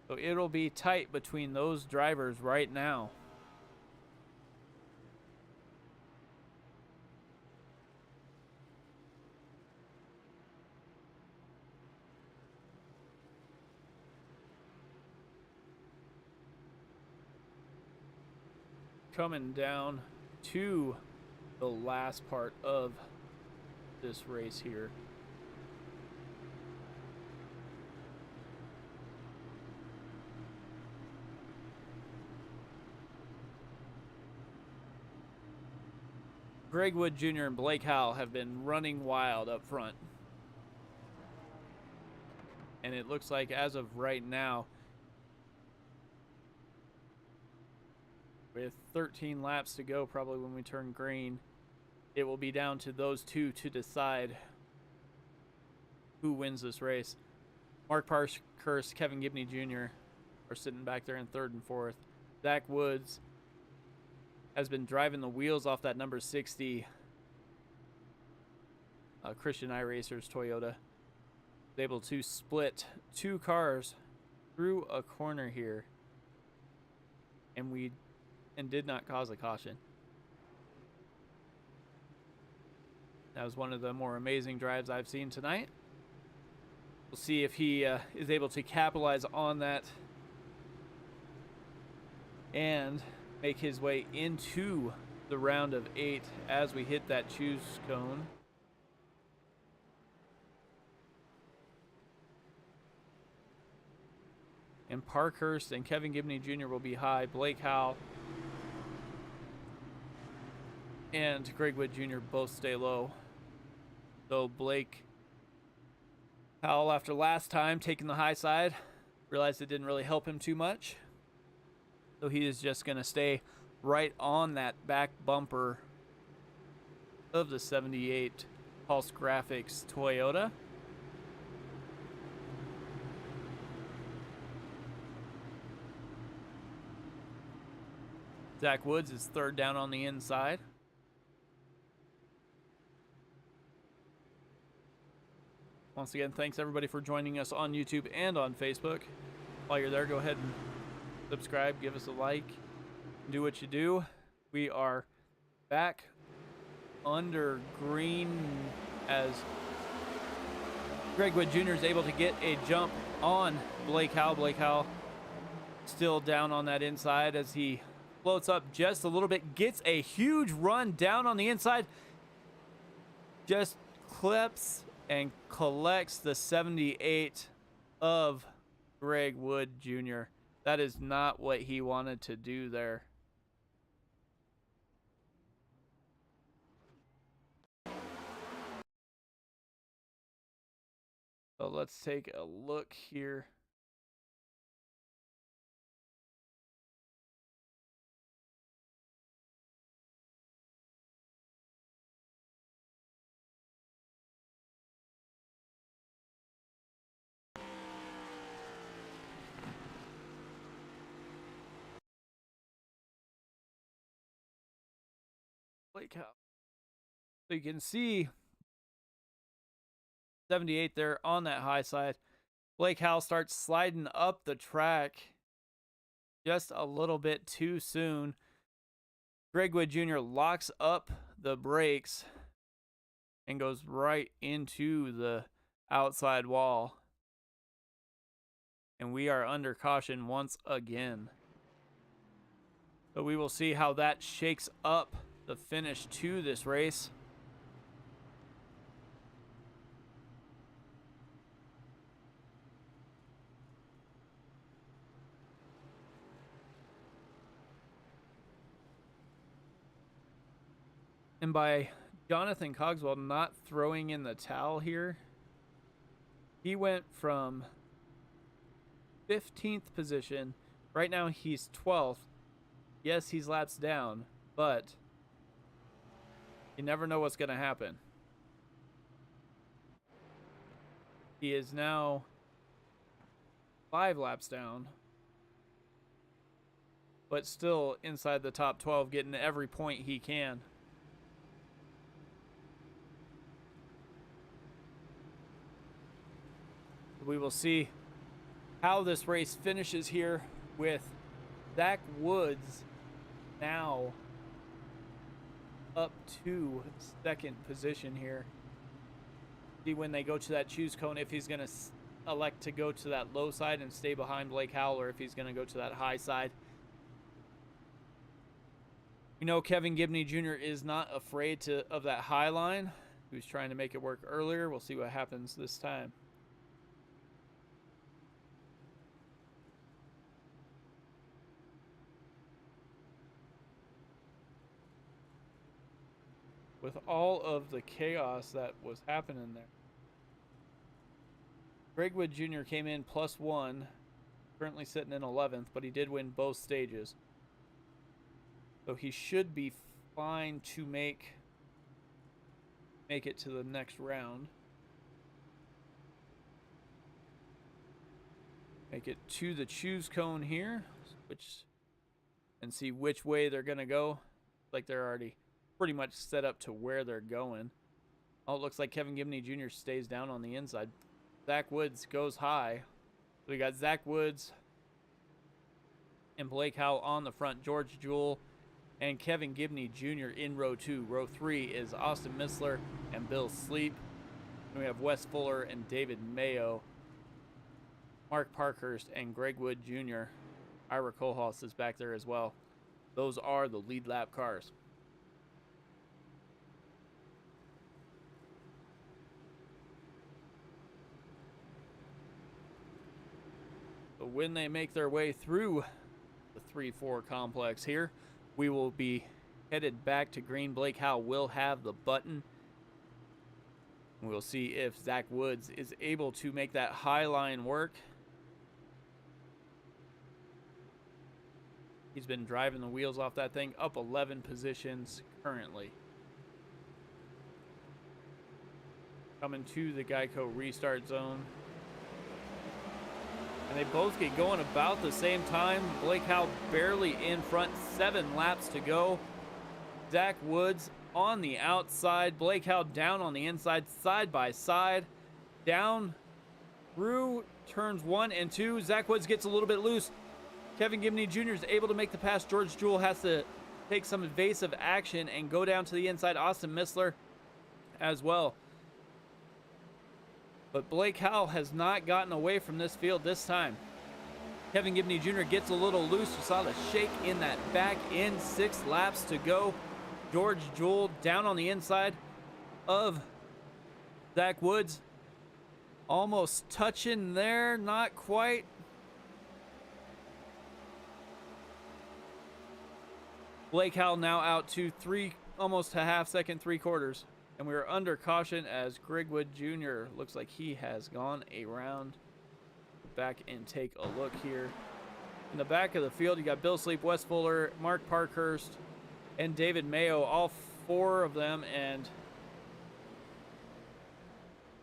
So it'll be tight between those drivers right now. Coming down to the last part of this race here. Greg Wood Jr. and Blake Howell have been running wild up front. And it looks like as of right now, with 13 laps to go, probably when we turn green, it will be down to those two to decide who wins this race. Mark Parkhurst, Kevin Gibney Jr. are sitting back there in 3rd and 4th. Zach Woods has been driving the wheels off that number 60 Christian iRacers Toyota. Was able to split 2 cars through a corner here, and did not cause a caution. That was one of the more amazing drives I've seen tonight. We'll see if he is able to capitalize on that and make his way into the round of 8 as we hit that choose cone. And Parkhurst and Kevin Gibney Jr. will be high. Blake Howell and Greg Wood Jr. both stay low. So Blake Howell, after last time taking the high side, realized it didn't really help him too much. So he is just going to stay right on that back bumper of the 78 Pulse Graphics Toyota. Zach Woods is 3rd down on the inside. Once again, thanks everybody for joining us on YouTube and on Facebook. While you're there, go ahead and subscribe, give us a like, do what you do. We are back under green as Greg Wood Jr. is able to get a jump on Blake Howell. Blake Howell still down on that inside as he floats up just a little bit, gets a huge run down on the inside, just clips and collects the 78 of Greg Wood Jr. That is not what he wanted to do there. So let's take a look here. Blake Howell. So you can see 78 there on that high side. Blake Howell starts sliding up the track just a little bit too soon. Greg Wood Jr. locks up the brakes and goes right into the outside wall. And we are under caution once again. So we will see how that shakes up the finish to this race. And by Jonathan Cogswell not throwing in the towel here, he went from 15th position. Right now he's 12th. Yes, he's laps down, but you never know what's going to happen. He is now 5 laps down, but still inside the top 12, getting every point he can. We will see how this race finishes here with Zach Woods now up to 2nd position here. See when they go to that choose cone if he's going to elect to go to that low side and stay behind Blake Howell, or if he's going to go to that high side. We know Kevin Gibney Jr. is not afraid of that high line. He was trying to make it work earlier. We'll see what happens this time. With all of the chaos that was happening there, Greg Wood Jr. came in +1, currently sitting in 11th, but he did win both stages. So he should be fine to make it to the next round. Make it to the choose cone here, and see which way they're going to go. Like they're already pretty much set up to where they're going. Oh, it looks like Kevin Gibney Jr. stays down on the inside. Zach Woods goes high. So we got Zach Woods and Blake Howell on the front. George Jewell and Kevin Gibney Jr. in row 2. Row 3 is Austin Missler and Bill Sleep. And we have Wes Fuller and David Mayo. Mark Parkhurst and Greg Wood Jr. Ira Kohlhaas is back there as well. Those are the lead lap cars. When they make their way through the 3-4 complex here, we will be headed back to green. Blake Howell will have the button. We'll see if Zach Woods is able to make that high line work. He's been driving the wheels off that thing, up 11 positions currently. Coming to the Geico restart zone. And they both get going about the same time. Blake Howell barely in front, 7 laps to go. Zach Woods on the outside. Blake Howell down on the inside, side by side. Down through turns 1 and 2. Zach Woods gets a little bit loose. Kevin Gibney Jr. is able to make the pass. George Jewell has to take some evasive action and go down to the inside. Austin Missler as well. But Blake Howell has not gotten away from this field this time. Kevin Gibney Jr. gets a little loose. You saw the shake in that back end. 6 laps to go. George Jewell down on the inside of Zach Woods. Almost touching there, not quite. Blake Howell now out to almost a half second, 3/4. And we are under caution as Greg Wood Jr. looks like he has gone around. Back and take a look here. In the back of the field, you got Bill Sleep, Wes Fuller, Mark Parkhurst, and David Mayo, all 4 of them, and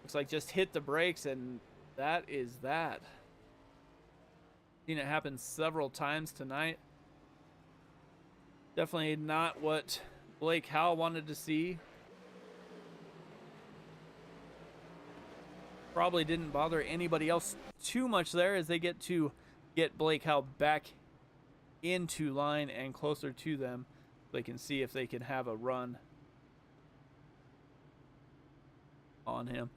looks like just hit the brakes, and that is that. Seen it happen several times tonight. Definitely not what Blake Howell wanted to see. Probably didn't bother anybody else too much there as they get Blake Howell back into line and closer to them. They can see if they can have a run on him.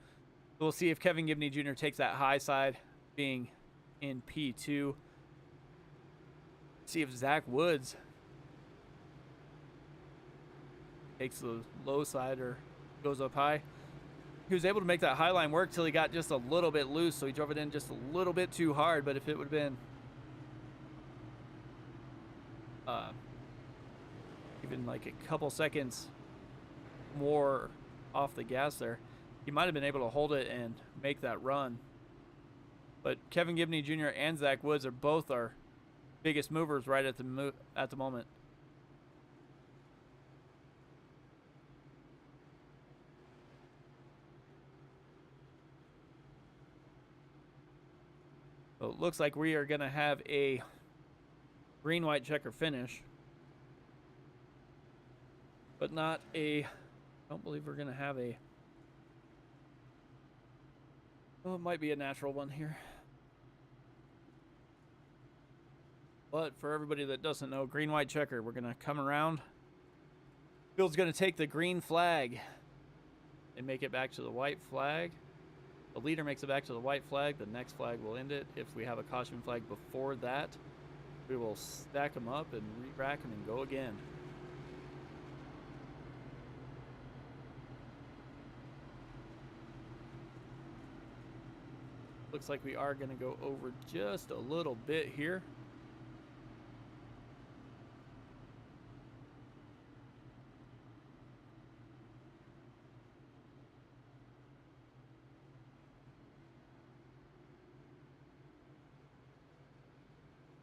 We'll see if Kevin Gibney Jr. takes that high side, being in P2. See if Zach Woods takes the low side or goes up high. He was able to make that high line work till he got just a little bit loose, so he drove it in just a little bit too hard. But if it would have been even like a couple seconds more off the gas there, he might have been able to hold it and make that run. But Kevin Gibney Jr. and Zach Woods are both our biggest movers right at the moment. So it looks like we are going to have a green-white checker finish, but not a, I don't believe we're going to have a, oh, it might be a natural one here. But for everybody that doesn't know, green-white checker, we're going to come around. Field's going to take the green flag and make it back to the white flag. The leader makes it back to the white flag. The next flag will end it. If we have a caution flag before that, we will stack them up and re-rack them and go again. Looks like we are going to go over just a little bit here.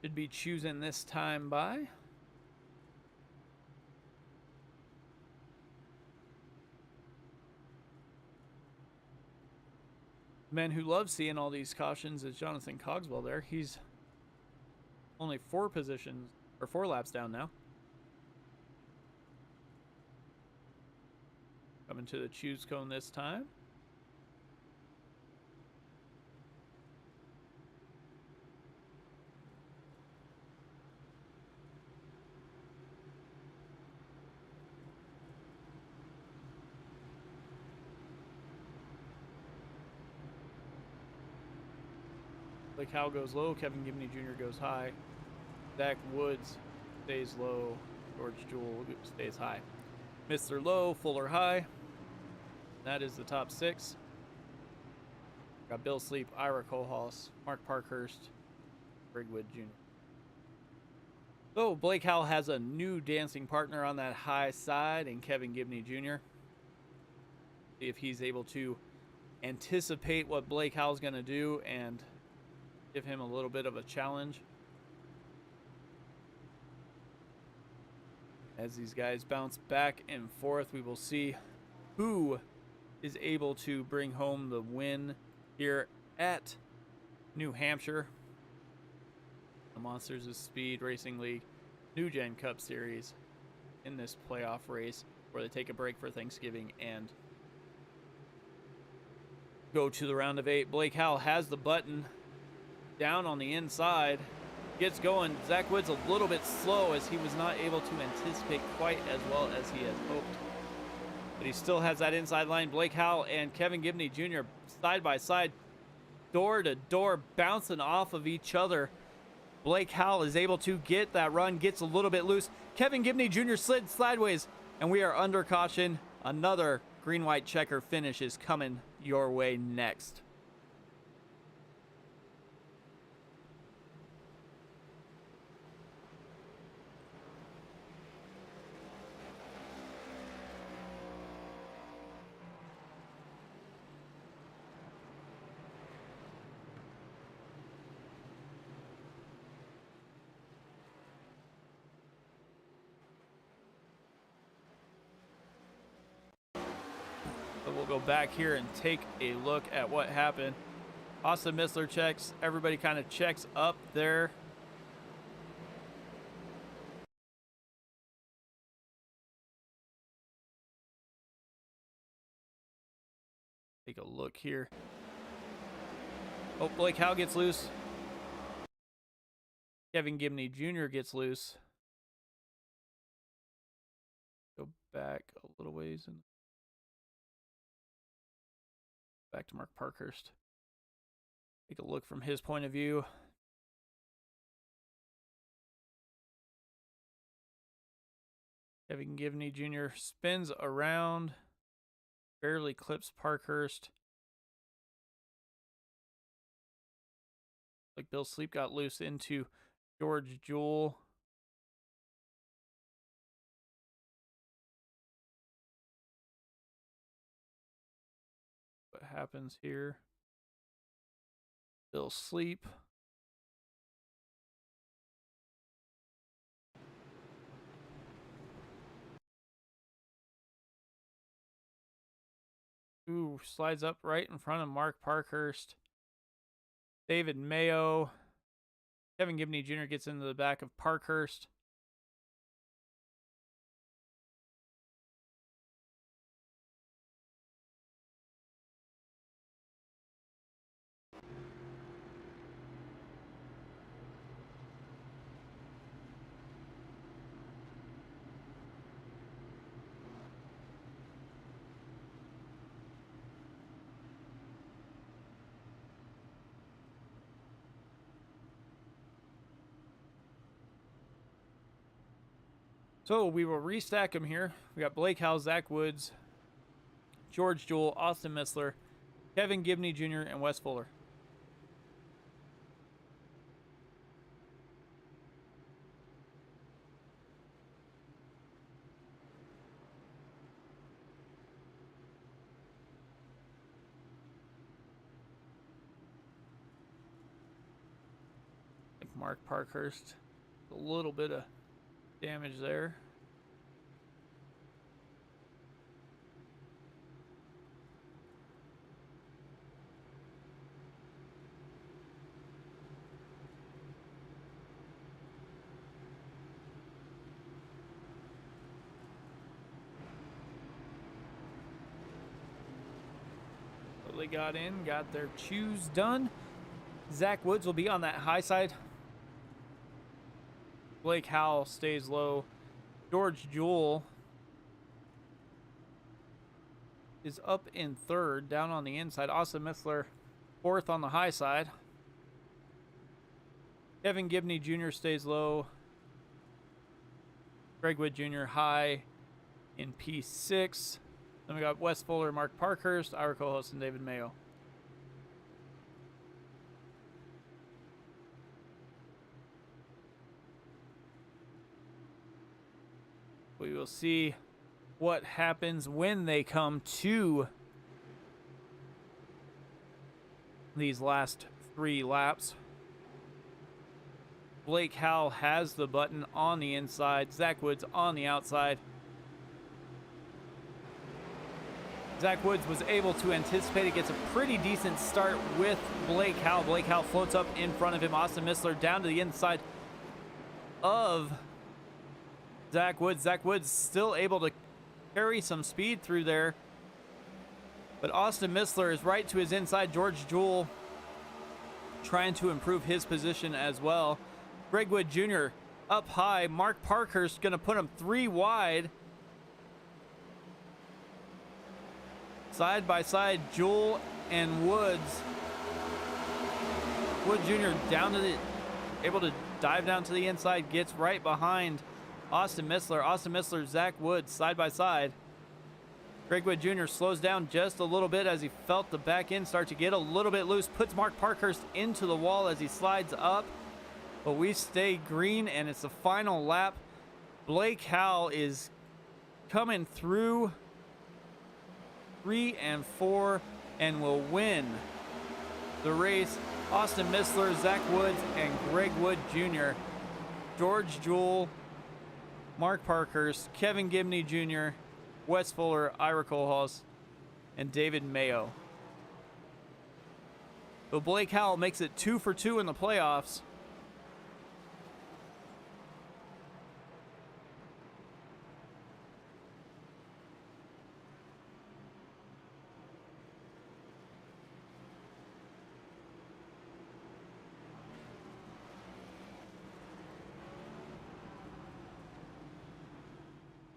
Should be choosing this time by the man who loves seeing all these cautions is Jonathan Cogswell there. He's only 4 laps down now. Coming to the choose cone this time. Blake Howell goes low, Kevin Gibney Jr. goes high. Zach Woods stays low, George Jewell stays high. Mr. Low, Fuller high. That is the top 6. Got Bill Sleep, Ira Kohlhaas, Mark Parkhurst, Brigwood Jr. So Blake Howell has a new dancing partner on that high side in Kevin Gibney Jr. See if he's able to anticipate what Blake Howell's going to do and give him a little bit of a challenge. As these guys bounce back and forth, we will see who is able to bring home the win here at New Hampshire. The Monsters of Speed Racing League NewGen Cup Series in this playoff race where they take a break for Thanksgiving and go to the round of 8. Blake Howell has the button down on the inside, gets going. Zach Woods a little bit slow as he was not able to anticipate quite as well as he had hoped. But he still has that inside line. Blake Howell and Kevin Gibney Jr. side by side, door to door, bouncing off of each other. Blake Howell is able to get that run, gets a little bit loose. Kevin Gibney Jr. slid sideways, and we are under caution. Another green-white checker finish is coming your way next. We'll go back here and take a look at what happened. Austin Missler checks. Everybody kind of checks up there. Take a look here. Oh, Blake Howell gets loose. Kevin Gibney Jr. gets loose. Go back a little ways and back to Mark Parkhurst. Take a look from his point of view. Kevin Gibney Jr. spins around, barely clips Parkhurst. Like Bill Sleep got loose into George Jewell. What happens here? Bill Sleep. Ooh, slides up right in front of Mark Parkhurst. David Mayo. Kevin Gibney Jr. gets into the back of Parkhurst. So we will restack them here. We got Blake Howell, Zach Woods, George Jewell, Austin Missler, Kevin Gibney Jr., and Wes Fuller. Mark Parkhurst, a little bit of damage there. So they got in, got their chews done. Zach Woods will be on that high side. Blake Howell stays low. George Jewell is up in third, down on the inside. Austin Missler, fourth on the high side. Kevin Gibney Jr. stays low. Greg Wood Jr. high in P6. Then we got Wes Fuller, Mark Parkhurst, our co-host, and David Mayo. We will see what happens when they come to these last 3 laps. Blake Howell has the button on the inside. Zach Woods on the outside. Zach Woods was able to anticipate it. Gets a pretty decent start with Blake Howell. Blake Howell floats up in front of him. Austin Missler down to the inside of Zach Woods. Zach Woods still able to carry some speed through there. But Austin Missler is right to his inside. George Jewell trying to improve his position as well. Greg Wood Jr. up high. Mark Parkhurst going to put him 3 wide. Side by side, Jewell and Woods. Wood Jr. down to the, able to dive down to the inside, gets right behind Austin Missler. Austin Missler, Zach Woods, side by side. Greg Wood Jr. slows down just a little bit as he felt the back end start to get a little bit loose. Puts Mark Parkhurst into the wall as he slides up. But we stay green, and it's the final lap. Blake Howell is coming through 3 and 4 and will win the race. Austin Missler, Zach Woods, and Greg Wood Jr. George Jewell, Mark Parkhurst, Kevin Gibney Jr., Wes Fuller, Ira Kohlhaas, and David Mayo. So Blake Howell makes it 2 for 2 in the playoffs.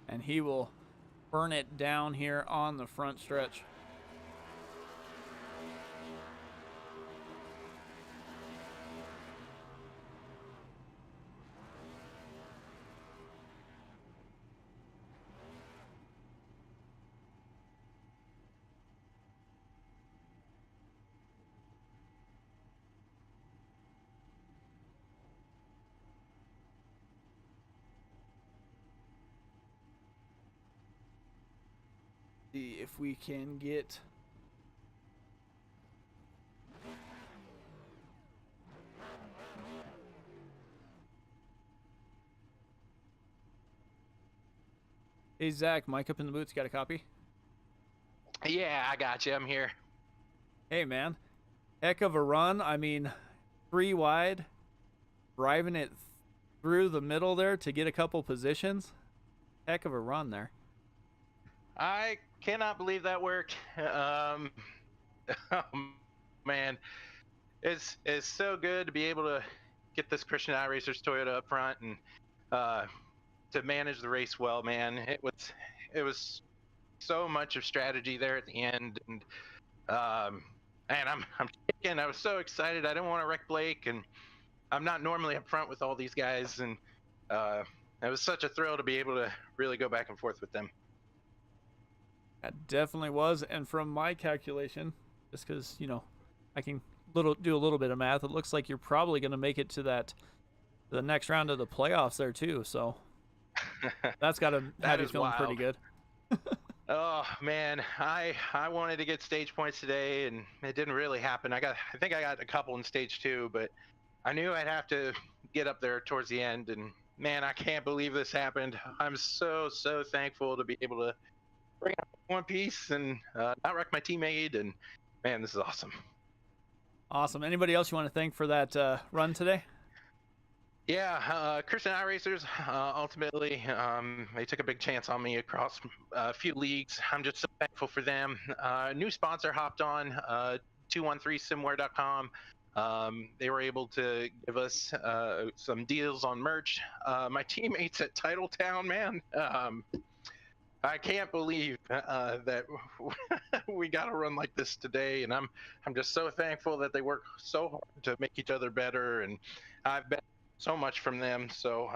and he will burn it down here on the front stretch. See if we can get Hey Zach, mic up in the boots, got a copy? Yeah, I got you. I'm here. Hey man, heck of a run. I mean, 3 wide, driving it through the middle there to get a couple positions. Heck of a run there. I cannot believe that worked. Oh, man, it's so good to be able to get this Christian iRacers Toyota up front and to manage the race well, man. It was so much of strategy there at the end, and I'm shaking. I was so excited. I didn't want to wreck Blake, and I'm not normally up front with all these guys, and it was such a thrill to be able to really go back and forth with them. That definitely was, and from my calculation, just because, you know, I can do a little bit of math, it looks like you're probably going to make it to the next round of the playoffs there too, so that's got to have you feeling pretty good. Oh man, I wanted to get stage points today, and it didn't really happen. I think I got a couple in stage 2, but I knew I'd have to get up there towards the end, and man, I can't believe this happened. I'm so thankful to be able to bring up one piece and not wreck my teammate, and man, this is awesome. Awesome. Anybody else you want to thank for that run today? Yeah, Christian iRacers, ultimately, they took a big chance on me across a few leagues. I'm just so thankful for them. New sponsor hopped on, 213simware.com. They were able to give us some deals on merch. My teammates at Titletown, man, I can't believe that we got a run like this today, and I'm just so thankful that they work so hard to make each other better, and I've been so much from them. So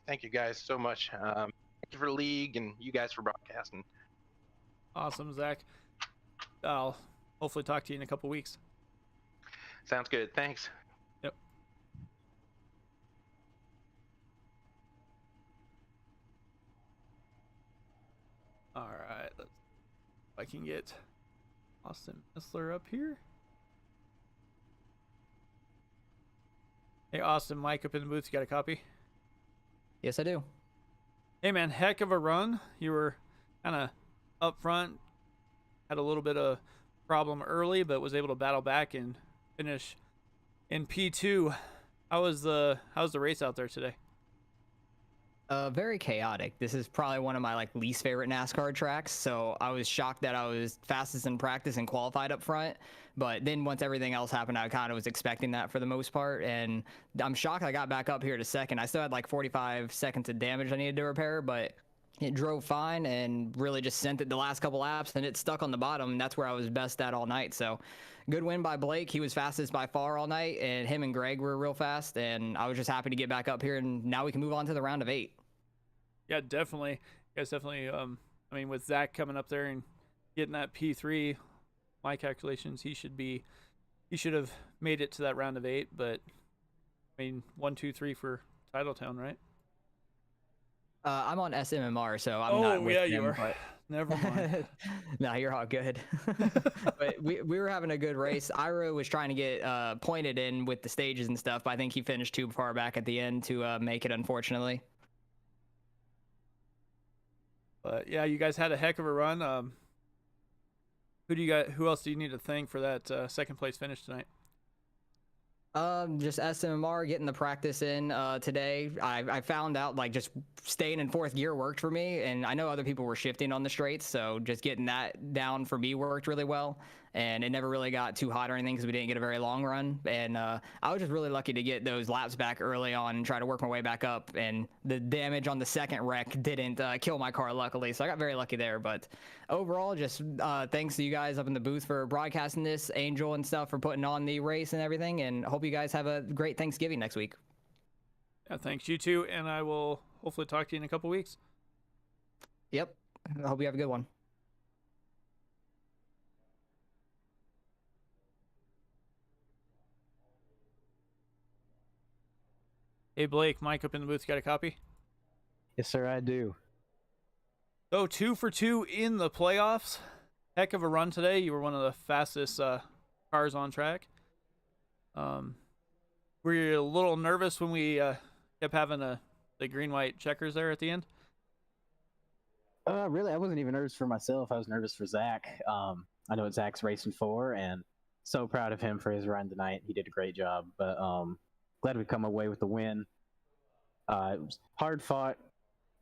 thank you guys so much. Thank you for the league and you guys for broadcasting. Awesome, Zach. I'll hopefully talk to you in a couple weeks. Sounds good. Thanks. Yep. All right. Let's see if I can get Austin Missler up here. Hey, Austin, mic up in the booth. You got a copy? Yes, I do. Hey, man, heck of a run. You were kind of up front, had a little bit of problem early, but was able to battle back and finish in P2. How was the race out there today? Very chaotic. This is probably one of my least favorite NASCAR tracks, so I was shocked that I was fastest in practice and qualified up front. But then once everything else happened, I kind of was expecting that for the most part, and I'm shocked I got back up here to second. I still had 45 seconds of damage I needed to repair, but it drove fine and really just sent it the last couple laps, and it stuck on the bottom, and that's where I was best at all night. So good win by Blake. He was fastest by far all night, and him and Greg were real fast, and I was just happy to get back up here, and now we can move on to the round of 8. Yeah, definitely. You guys definitely, I mean, with Zach coming up there and getting that P3, my calculations, he should have made it to that round of 8, but I mean, 1, 2, 3 for Titletown, right? I'm on SMMR, so I'm not with them. You are. But... Never mind. No, you're all good. But we were having a good race. Ira was trying to get pointed in with the stages and stuff, but I think he finished too far back at the end to make it, unfortunately. But yeah, you guys had a heck of a run. Who else do you need to thank for that second place finish tonight? Just SMMR getting the practice in today. I found out just staying in 4th gear worked for me, and I know other people were shifting on the straights, so just getting that down for me worked really well. and it never really got too hot or anything because we didn't get a very long run. And I was just really lucky to get those laps back early on and try to work my way back up. And the damage on the second wreck didn't kill my car, luckily, so I got very lucky there. But overall, just thanks to you guys up in the booth for broadcasting this, Angel and stuff for putting on the race and everything, and hope you guys have a great Thanksgiving next week. Yeah, thanks, you too, and I will hopefully talk to you in a couple weeks. Yep. I hope you have a good one. Hey, Blake, Mike up in the booth, you got a copy? Yes, sir, I do. So 2 for 2 in the playoffs. Heck of a run today. You were one of the fastest cars on track. Were you a little nervous when we kept having the green-white checkers there at the end? Really, I wasn't even nervous for myself. I was nervous for Zach. I know what Zach's racing for, and so proud of him for his run tonight. He did a great job, but glad we come away with the win. It was hard fought.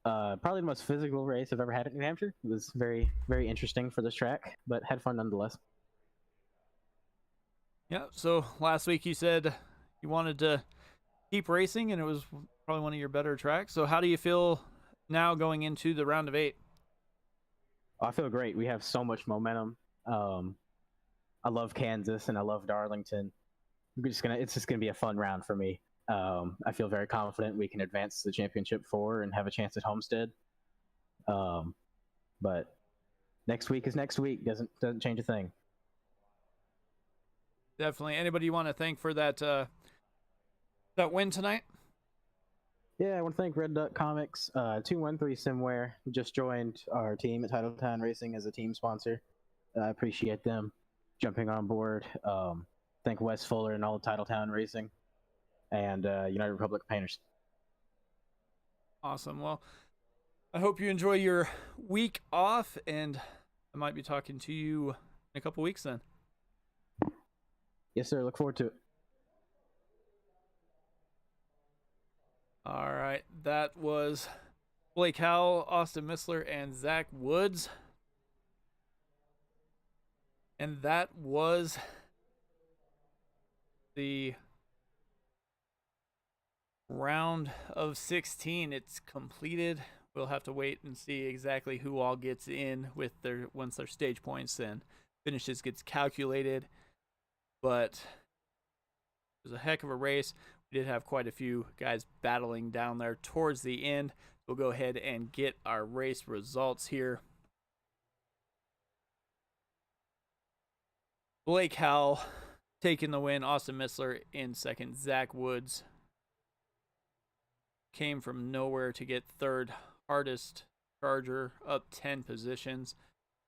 Probably the most physical race I've ever had in New Hampshire. It was very, very interesting for this track, but had fun nonetheless. Yeah, so last week you said you wanted to keep racing, and it was probably one of your better tracks. So how do you feel now going into the round of 8? I feel great. We have so much momentum. I love Kansas and I love Darlington. It's just gonna be a fun round for me. I feel very confident we can advance to the championship 4 and have a chance at Homestead. But next week is next week. Doesn't change a thing. Definitely. Anybody you want to thank for that that win tonight? Yeah, I want to thank Red Duck Comics, 213 Simware, who just joined our team at Titletown Racing as a team sponsor. I appreciate them jumping on board. Thank Wes Fuller and all of Titletown Racing, and United Republic Painters. Awesome. Well, I hope you enjoy your week off, and I might be talking to you in a couple weeks then. Yes, sir. Look forward to it. All right. That was Blake Howell, Austin Missler, and Zach Woods. And that was the round of 16. It's completed. We'll have to wait and see exactly who all gets in with once their stage points and finishes gets calculated. But it was a heck of a race. We did have quite a few guys battling down there towards the end. We'll go ahead and get our race results here. Blake Howell taking the win. Austin Missler in second. Zach Woods came from nowhere to get third. Hardest charger up 10 positions.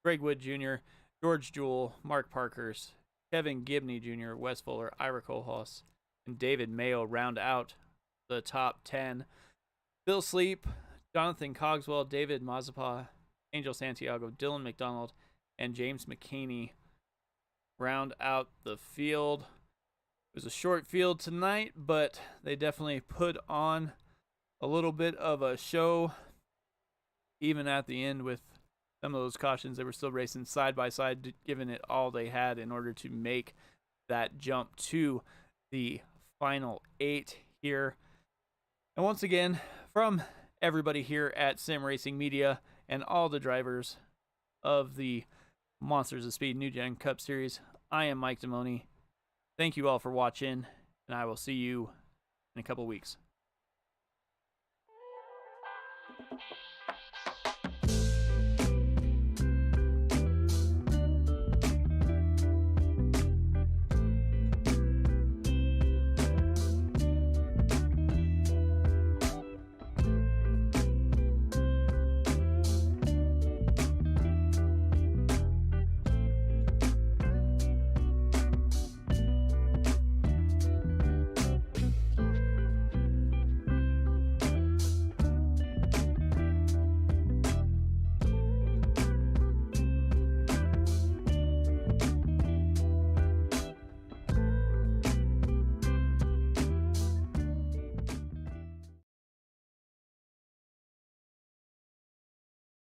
Greg Wood Jr., George Jewell, Mark Parkers, Kevin Gibney Jr., Wes Fuller, Ira Kohlhaas, and David Mayo round out the top 10. Bill Sleep, Jonathan Cogswell, David Mazapa, Angel Santiago, Dylan McDonald, and James McKinney round out the field. It was a short field tonight, but they definitely put on a little bit of a show. Even at the end with some of those cautions, they were still racing side by side, giving it all they had in order to make that jump to the final 8 here. And once again, from everybody here at Sim Racing Media and all the drivers of the Monsters of Speed NewGen Cup Series, I am Mike Demoni. Thank you all for watching, and I will see you in a couple weeks.